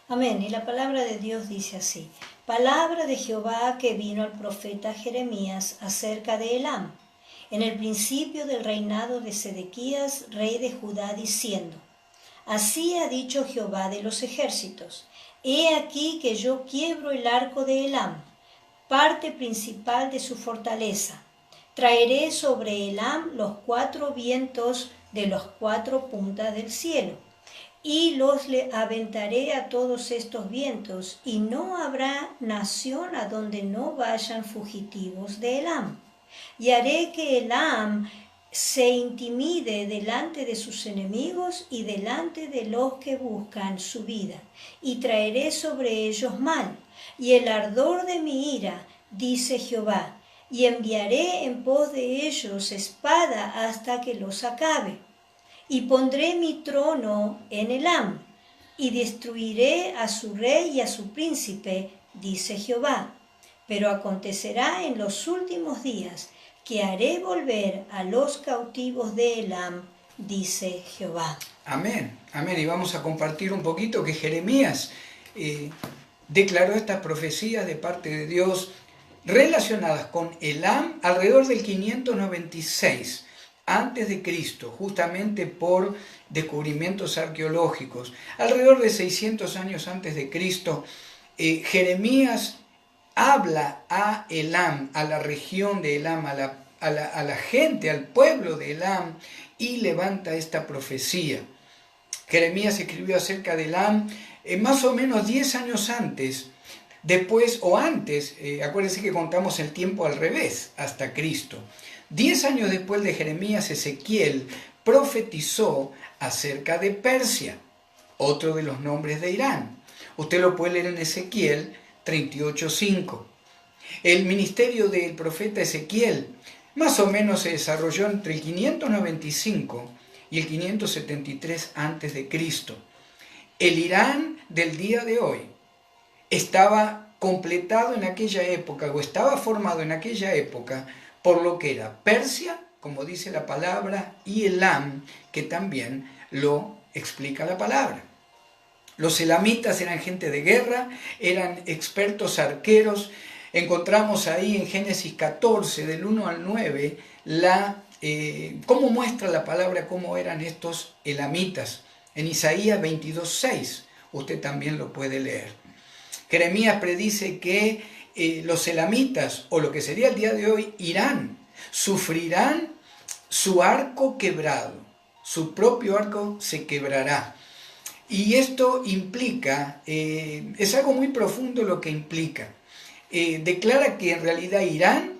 Amén. Y la palabra de Dios dice así: palabra de Jehová que vino al profeta Jeremías acerca de Elam, en el principio del reinado de Sedequías, rey de Judá, diciendo: así ha dicho Jehová de los ejércitos: he aquí que yo quiebro el arco de Elam, parte principal de su fortaleza. Traeré sobre Elam los 4 vientos de las 4 puntas del cielo, y los le aventaré a todos estos vientos, y no habrá nación a donde no vayan fugitivos de Elam. Y haré que Elam se intimide delante de sus enemigos y delante de los que buscan su vida, y traeré sobre ellos mal, y el ardor de mi ira, dice Jehová, y enviaré en pos de ellos espada hasta que los acabe. Y pondré mi trono en Elam, y destruiré a su rey y a su príncipe, dice Jehová. Pero acontecerá en los últimos días que haré volver a los cautivos de Elam, dice Jehová. Amén, amén. Y vamos a compartir un poquito que Jeremías declaró estas profecías de parte de Dios relacionadas con Elam alrededor del 596 antes de Cristo, justamente por descubrimientos arqueológicos. Alrededor de 600 años antes de Cristo, Jeremías habla a Elam, a la región de Elam, a la gente, al pueblo de Elam, y levanta esta profecía. Jeremías escribió acerca de Elam más o menos 10 años antes, después o antes, acuérdense que contamos el tiempo al revés, hasta Cristo. 10 años después de Jeremías, Ezequiel profetizó acerca de Persia, otro de los nombres de Irán. Usted lo puede leer en Ezequiel 38:5. El ministerio del profeta Ezequiel más o menos se desarrolló entre el 595 y el 573 a.C. El Irán del día de hoy estaba completado en aquella época, o estaba formado en aquella época, por lo que era Persia, como dice la palabra, y Elam, que también lo explica la palabra. Los elamitas eran gente de guerra, eran expertos arqueros. Encontramos ahí en Génesis 14, del 1 al 9, cómo muestra la palabra cómo eran estos elamitas. En Isaías 22:6, usted también lo puede leer. Jeremías predice que los elamitas, o lo que sería el día de hoy, Irán, sufrirán su arco quebrado. Su propio arco se quebrará. Y esto implica, es algo muy profundo lo que implica. Declara que en realidad Irán,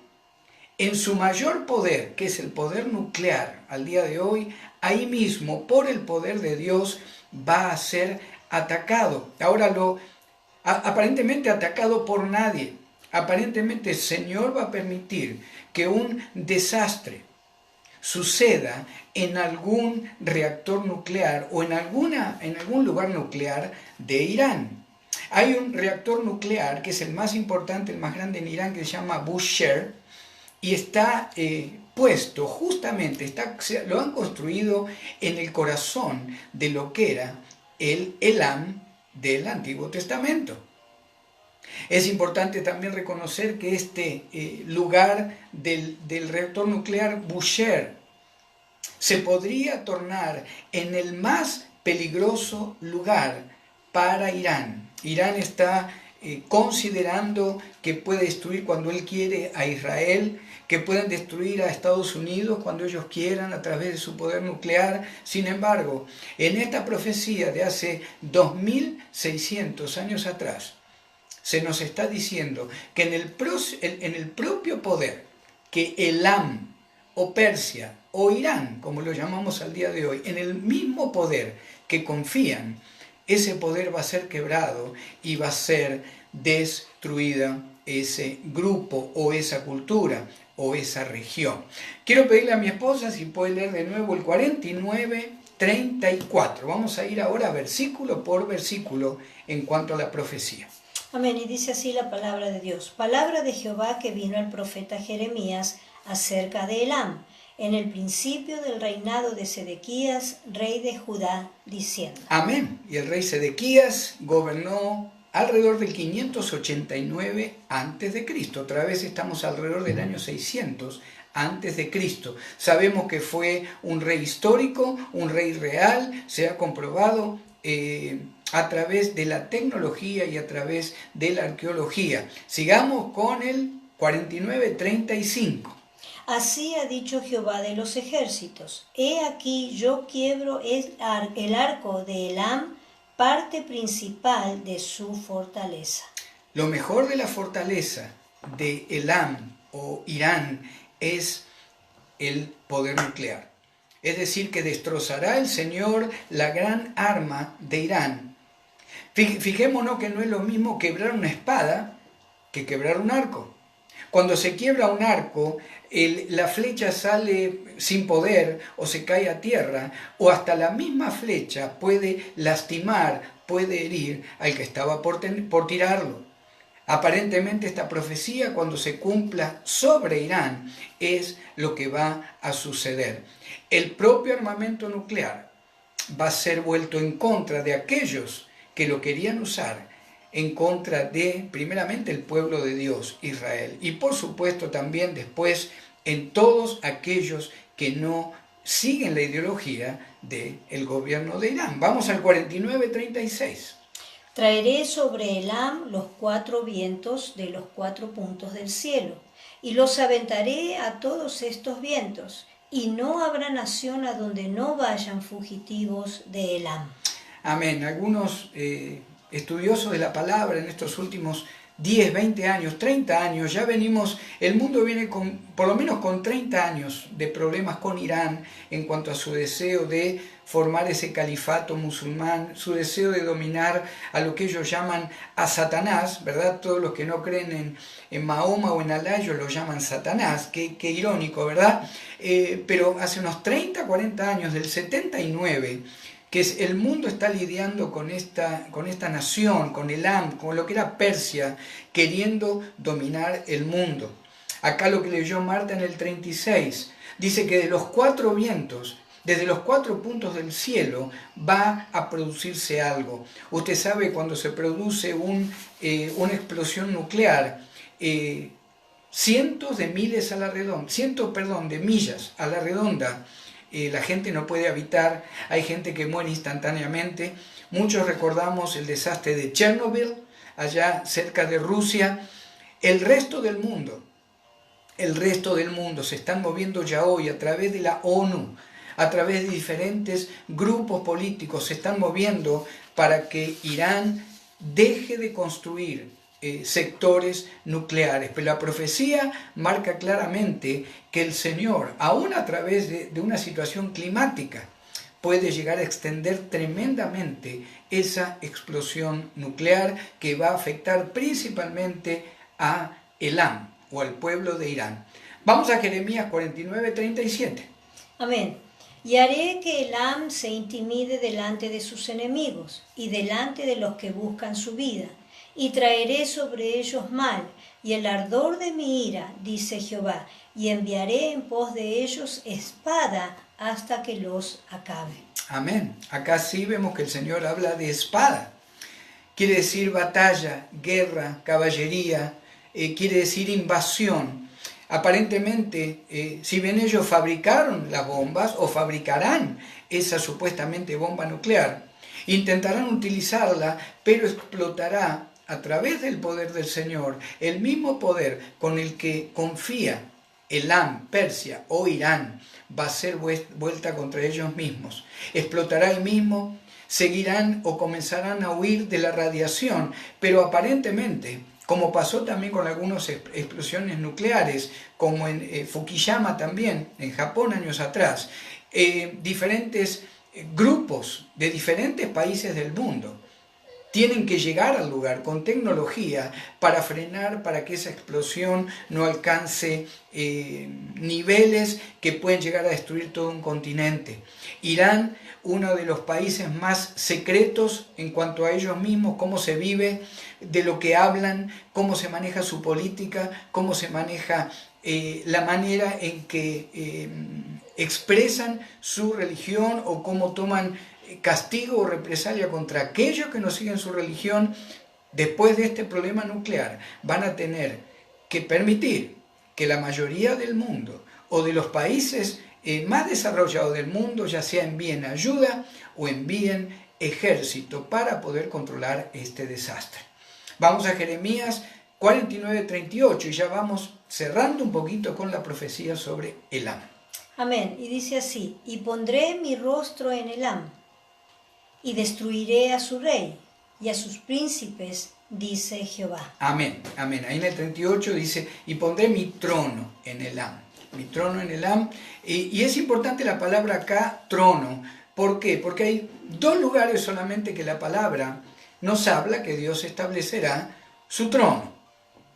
en su mayor poder, que es el poder nuclear al día de hoy, ahí mismo, por el poder de Dios, va a ser atacado. Ahora aparentemente atacado por nadie. Aparentemente el Señor va a permitir que un desastre suceda en algún reactor nuclear o en algún lugar nuclear de Irán. Hay un reactor nuclear que es el más importante, el más grande en Irán, que se llama Bushehr, y está puesto justamente, lo han construido en el corazón de lo que era el Elam del Antiguo Testamento. Es importante también reconocer que este lugar del reactor nuclear Bushehr se podría tornar en el más peligroso lugar para Irán. Irán está considerando que puede destruir cuando él quiere a Israel, que pueden destruir a Estados Unidos cuando ellos quieran a través de su poder nuclear. Sin embargo, en esta profecía de hace 2600 años atrás, se nos está diciendo que en el propio poder que Elam o Persia o Irán, como lo llamamos al día de hoy, en el mismo poder que confían, ese poder va a ser quebrado y va a ser destruida ese grupo o esa cultura o esa región. Quiero pedirle a mi esposa si puede leer de nuevo el 49:34. Vamos a ir ahora versículo por versículo en cuanto a la profecía. Amén. Y dice así la palabra de Dios. Palabra de Jehová que vino al profeta Jeremías acerca de Elam, en el principio del reinado de Sedequías, rey de Judá, diciendo. Amén. Y el rey Sedequías gobernó alrededor del 589 a.C. Otra vez estamos alrededor del año 600 a.C. Sabemos que fue un rey histórico, un rey real, se ha comprobado a través de la tecnología y a través de la arqueología. Sigamos con el 49:35. Así ha dicho Jehová de los ejércitos. He aquí yo quiebro el arco de Elam, parte principal de su fortaleza. Lo mejor de la fortaleza de Elam o Irán es el poder nuclear. Es decir, que destrozará el Señor la gran arma de Irán. Fijémonos que no es lo mismo quebrar una espada que quebrar un arco. Cuando se quiebra un arco, la flecha sale sin poder o se cae a tierra, o hasta la misma flecha puede lastimar, puede herir al que estaba por tirarlo. Aparentemente esta profecía, cuando se cumpla sobre Irán, es lo que va a suceder. El propio armamento nuclear va a ser vuelto en contra de aquellos que lo querían usar, en contra de, primeramente, el pueblo de Dios, Israel, y por supuesto también después en todos aquellos que no siguen la ideología del gobierno de Irán. Vamos al 49:36. Traeré sobre Elam los 4 vientos de los 4 puntos del cielo, y los aventaré a todos estos vientos, y no habrá nación a donde no vayan fugitivos de Elam. Amén. Algunos estudiosos de la palabra en estos últimos 10, 20 años, 30 años, ya venimos, el mundo viene con, por lo menos con 30 años de problemas con Irán en cuanto a su deseo de formar ese califato musulmán, su deseo de dominar a lo que ellos llaman a Satanás, ¿verdad? Todos los que no creen en Mahoma o en Alá, ellos lo llaman Satanás, qué irónico, ¿verdad? Pero hace unos 30, 40 años, del 79, que el mundo está lidiando con esta nación, con Elam, con lo que era Persia, queriendo dominar el mundo. Acá lo que leyó Marta en el 36, dice que de los 4 vientos, desde los 4 puntos del cielo, va a producirse algo. Usted sabe, cuando se produce una explosión nuclear, cientos de millas a la redonda, de millas a la redonda, la gente no puede habitar, hay gente que muere instantáneamente. Muchos recordamos el desastre de Chernobyl, allá cerca de Rusia. El resto del mundo se están moviendo ya hoy a través de la ONU, a través de diferentes grupos políticos, se están moviendo para que Irán deje de construir sectores nucleares. Pero la profecía marca claramente que el Señor, aún a través de una situación climática, puede llegar a extender tremendamente esa explosión nuclear que va a afectar principalmente a Elam o al pueblo de Irán. Vamos a Jeremías 49:37. Amén. Y haré que Elam se intimide delante de sus enemigos y delante de los que buscan su vida, y traeré sobre ellos mal y el ardor de mi ira, dice Jehová, y enviaré en pos de ellos espada hasta que los acabe. Amén. Acá sí vemos que el Señor habla de espada. Quiere decir batalla, guerra, caballería, quiere decir invasión. Aparentemente, si bien ellos fabricaron las bombas o fabricarán esa supuestamente bomba nuclear, intentarán utilizarla, pero explotará a través del poder del Señor, el mismo poder con el que confía Elam, Persia o Irán, va a ser vuelta contra ellos mismos. Explotará ahí mismo, seguirán o comenzarán a huir de la radiación, pero aparentemente, como pasó también con algunas explosiones nucleares, como en Fukushima también, en Japón años atrás, diferentes grupos de diferentes países del mundo tienen que llegar al lugar con tecnología para frenar, para que esa explosión no alcance niveles que pueden llegar a destruir todo un continente. Irán, uno de los países más secretos en cuanto a ellos mismos, cómo se vive, de lo que hablan, cómo se maneja su política, cómo se maneja la manera en que expresan su religión o cómo toman castigo o represalia contra aquellos que no siguen su religión. Después de este problema nuclear van a tener que permitir que la mayoría del mundo o de los países más desarrollados del mundo ya sea envíen ayuda o envíen ejército para poder controlar este desastre. Vamos a Jeremías 49:38 y ya vamos cerrando un poquito con la profecía sobre Elam. Amén. Y dice así: y pondré mi rostro en Elam, y destruiré a su rey y a sus príncipes, dice Jehová. Amén, amén. Ahí en el 38 dice, y pondré mi trono en Elam. Mi trono en Elam. Y es importante la palabra acá, trono. ¿Por qué? Porque hay dos lugares solamente que la palabra nos habla que Dios establecerá su trono.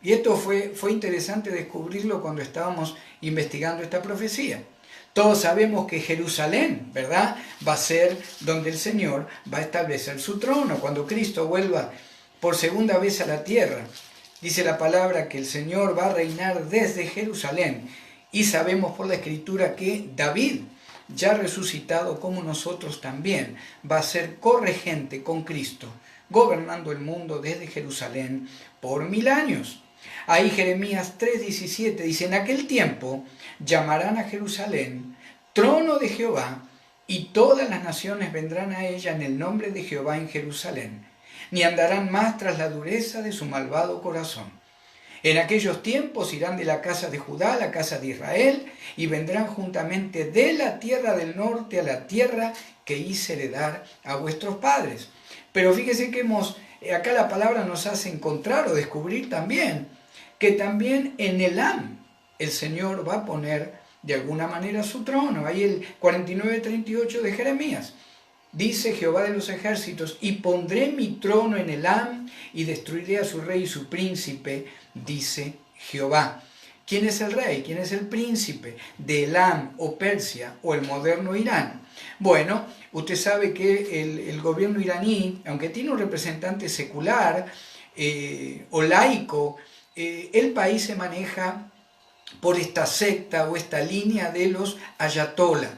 Y esto fue interesante descubrirlo cuando estábamos investigando esta profecía. Todos sabemos que Jerusalén, ¿verdad?, va a ser donde el Señor va a establecer su trono. Cuando Cristo vuelva por segunda vez a la tierra, dice la palabra que el Señor va a reinar desde Jerusalén. Y sabemos por la Escritura que David, ya resucitado como nosotros también, va a ser corregente con Cristo, gobernando el mundo desde Jerusalén por 1000 años. Ahí Jeremías 3:17 dice, en aquel tiempo llamarán a Jerusalén trono de Jehová, y todas las naciones vendrán a ella en el nombre de Jehová en Jerusalén, ni andarán más tras la dureza de su malvado corazón. En aquellos tiempos irán de la casa de Judá a la casa de Israel, y vendrán juntamente de la tierra del norte a la tierra que hice heredar a vuestros padres. Pero fíjese que acá la palabra nos hace encontrar o descubrir también que también en Elam el Señor va a poner de alguna manera su trono. Ahí el 49:38 de Jeremías. Dice Jehová de los ejércitos, y pondré mi trono en Elam, y destruiré a su rey y su príncipe, dice Jehová. ¿Quién es el rey? ¿Quién es el príncipe de Elam o Persia o el moderno Irán? Bueno, usted sabe que el gobierno iraní, aunque tiene un representante secular o laico, el país se maneja por esta secta o esta línea de los ayatolá.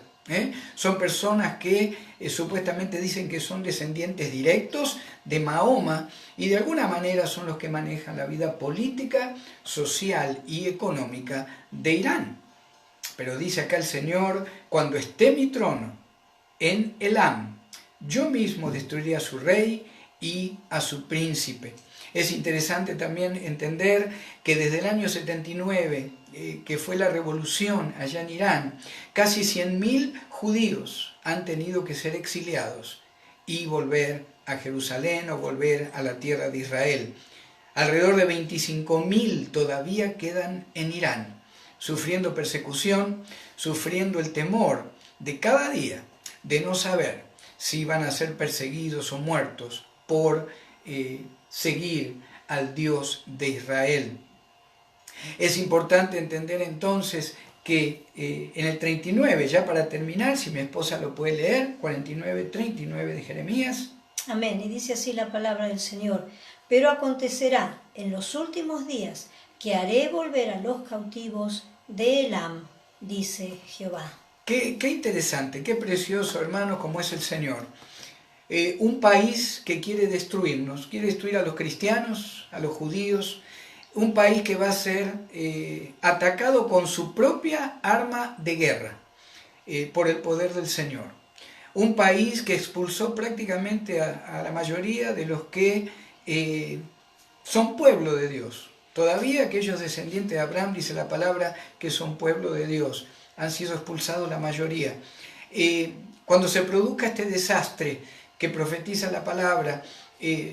Son personas que supuestamente dicen que son descendientes directos de Mahoma y de alguna manera son los que manejan la vida política, social y económica de Irán. Pero dice acá el Señor, cuando esté mi trono en Elam, yo mismo destruiré a su rey y a su príncipe. Es interesante también entender que desde el año 79, que fue la revolución allá en Irán, casi 100.000 judíos han tenido que ser exiliados y volver a Jerusalén o volver a la tierra de Israel. Alrededor de 25.000 todavía quedan en Irán, sufriendo persecución, sufriendo el temor de cada día de no saber si van a ser perseguidos o muertos por seguir al Dios de Israel. Es importante entender entonces que en el 39, ya para terminar, si mi esposa lo puede leer, 49:39 de Jeremías. Amén. Y dice así la palabra del Señor: pero acontecerá en los últimos días que haré volver a los cautivos de Elam, dice Jehová. Qué interesante, qué precioso, hermanos, como es el Señor. Un país que quiere destruirnos, quiere destruir a los cristianos, a los judíos, un país que va a ser atacado con su propia arma de guerra por el poder del Señor. Un país que expulsó prácticamente a la mayoría de los que son pueblo de Dios. Todavía aquellos descendientes de Abraham, dice la palabra, que son pueblo de Dios, han sido expulsados la mayoría. Cuando se produzca este desastre que profetiza la palabra,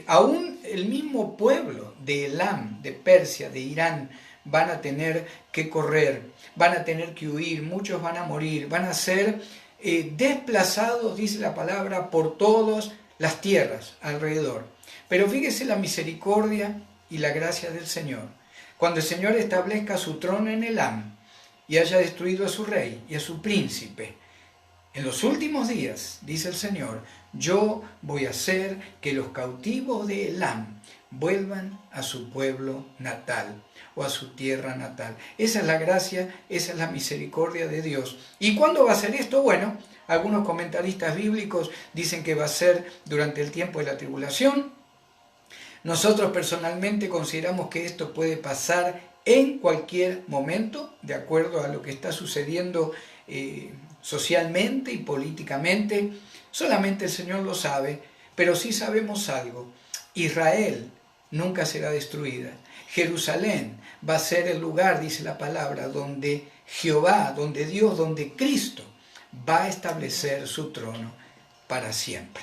aún el mismo pueblo de Elam, de Persia, de Irán, van a tener que correr, van a tener que huir, muchos van a morir, van a ser desplazados, dice la palabra, por todas las tierras alrededor. Pero fíjese la misericordia y la gracia del Señor. Cuando el Señor establezca su trono en Elam y haya destruido a su rey y a su príncipe, en los últimos días, dice el Señor, yo voy a hacer que los cautivos de Elam vuelvan a su pueblo natal o a su tierra natal. Esa es la gracia, esa es la misericordia de Dios. ¿Y cuándo va a ser esto? Bueno, algunos comentaristas bíblicos dicen que va a ser durante el tiempo de la tribulación. Nosotros personalmente consideramos que esto puede pasar en cualquier momento, de acuerdo a lo que está sucediendo socialmente y políticamente. Solamente el Señor lo sabe, pero sí sabemos algo. Israel nunca será destruida. Jerusalén va a ser el lugar, dice la palabra, donde Jehová, donde Dios, donde Cristo va a establecer su trono para siempre.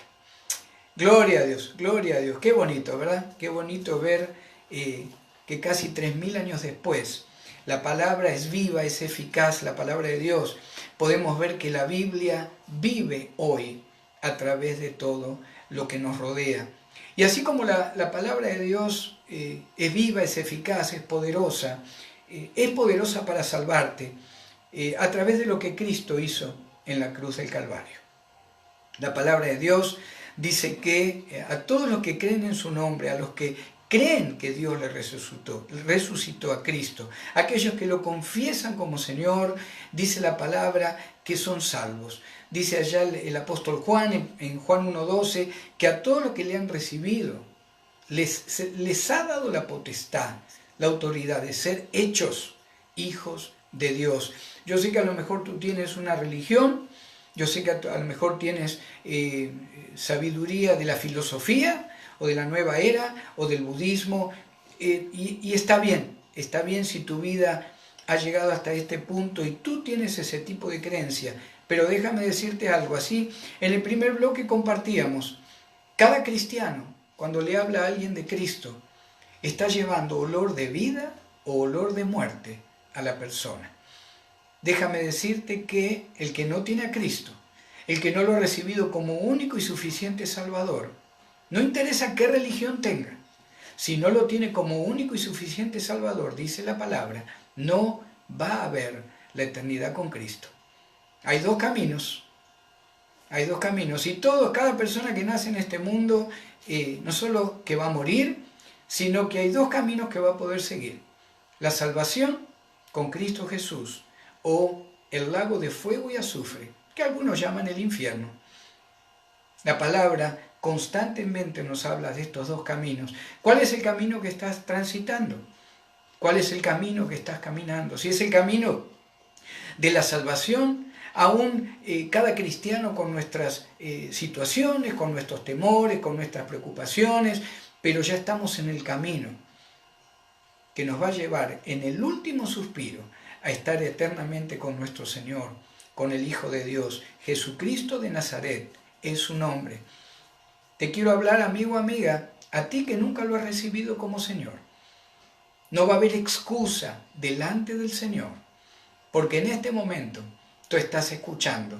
Gloria a Dios, gloria a Dios. Qué bonito, ¿verdad? Qué bonito ver que casi 3000 años después la palabra es viva, es eficaz, la palabra de Dios. Podemos ver que la Biblia vive hoy a través de todo lo que nos rodea. Y así como la palabra de Dios es viva, es eficaz, es poderosa para salvarte a través de lo que Cristo hizo en la cruz del Calvario. La palabra de Dios dice que a todos los que creen en su nombre, a los que creen que Dios le resucitó a Cristo, aquellos que lo confiesan como Señor, dice la palabra que son salvos. Dice allá el apóstol Juan en Juan 1:12 que a todos los que le han recibido les ha dado la potestad, la autoridad de ser hechos hijos de Dios. Yo sé que a lo mejor tú tienes una religión, yo sé que a lo mejor tienes sabiduría de la filosofía o de la nueva era o del budismo y está bien si tu vida ha llegado hasta este punto y tú tienes ese tipo de creencia. Pero déjame decirte algo así. En el primer bloque compartíamos, cada cristiano, cuando le habla a alguien de Cristo, está llevando olor de vida o olor de muerte a la persona. Déjame decirte que el que no tiene a Cristo, el que no lo ha recibido como único y suficiente Salvador, no interesa qué religión tenga, si no lo tiene como único y suficiente Salvador, dice la palabra, no va a haber la eternidad con Cristo. Hay dos caminos, y cada persona que nace en este mundo, no solo que va a morir, sino que hay dos caminos que va a poder seguir. La salvación con Cristo Jesús o el lago de fuego y azufre, que algunos llaman el infierno. La palabra constantemente nos habla de estos dos caminos. ¿Cuál es el camino que estás transitando? ¿Cuál es el camino que estás caminando? Si es el camino de la salvación, aún cada cristiano con nuestras situaciones, con nuestros temores, con nuestras preocupaciones, pero ya estamos en el camino que nos va a llevar en el último suspiro a estar eternamente con nuestro Señor, con el Hijo de Dios, Jesucristo de Nazaret, es su nombre. Te quiero hablar, amigo, amiga, a ti que nunca lo has recibido como Señor. No va a haber excusa delante del Señor, porque en este momento tú estás escuchando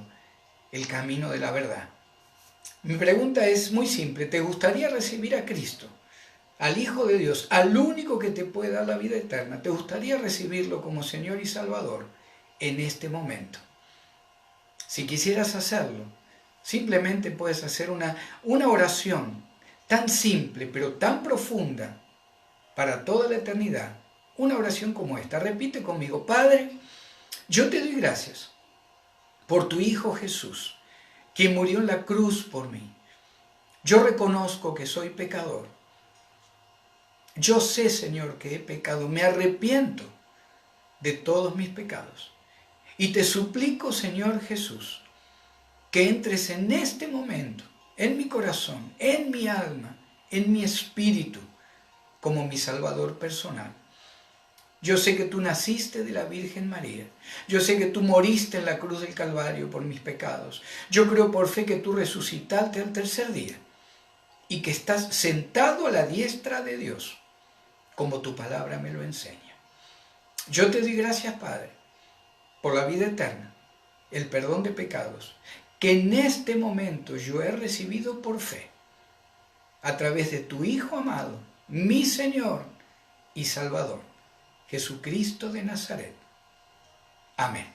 el camino de la verdad. Mi pregunta es muy simple. ¿Te gustaría recibir a Cristo, al Hijo de Dios, al único que te puede dar la vida eterna? ¿Te gustaría recibirlo como Señor y Salvador en este momento? Si quisieras hacerlo, simplemente puedes hacer una oración tan simple pero tan profunda para toda la eternidad. Una oración como esta. Repite conmigo: Padre, yo te doy gracias por tu Hijo Jesús, quien murió en la cruz por mí. Yo reconozco que soy pecador. Yo sé, Señor, que he pecado. Me arrepiento de todos mis pecados. Y te suplico, Señor Jesús, que entres en este momento, en mi corazón, en mi alma, en mi espíritu, como mi Salvador personal. Yo sé que tú naciste de la Virgen María. Yo sé que tú moriste en la cruz del Calvario por mis pecados. Yo creo por fe que tú resucitaste al tercer día y que estás sentado a la diestra de Dios, como tu palabra me lo enseña. Yo te doy gracias, Padre, por la vida eterna, el perdón de pecados, que en este momento yo he recibido por fe. a través de tu Hijo amado, mi Señor y Salvador, Jesucristo de Nazaret. Amén.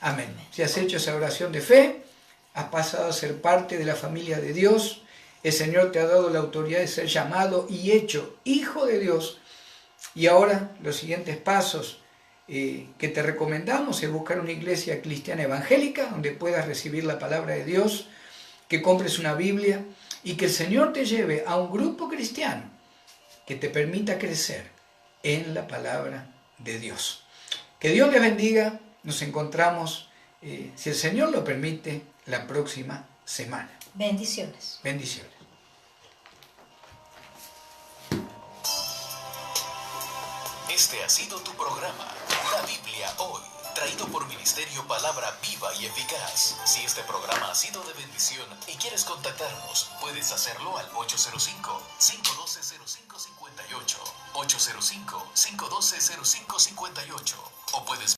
Amén. Si has hecho esa oración de fe, has pasado a ser parte de la familia de Dios. El Señor te ha dado la autoridad de ser llamado y hecho hijo de Dios. Y ahora los siguientes pasos que te recomendamos es buscar una iglesia cristiana evangélica donde puedas recibir la palabra de Dios, que compres una Biblia y que el Señor te lleve a un grupo cristiano que te permita crecer en la palabra de Dios. Que Dios les bendiga. Nos encontramos, si el Señor lo permite, la próxima semana. Bendiciones. Bendiciones. Este ha sido tu programa, La Biblia Hoy, traído por Ministerio Palabra Viva y Eficaz. Si este programa ha sido de bendición y quieres contactarnos, puedes hacerlo al 805-512-0558, 805-512-0558, o puedes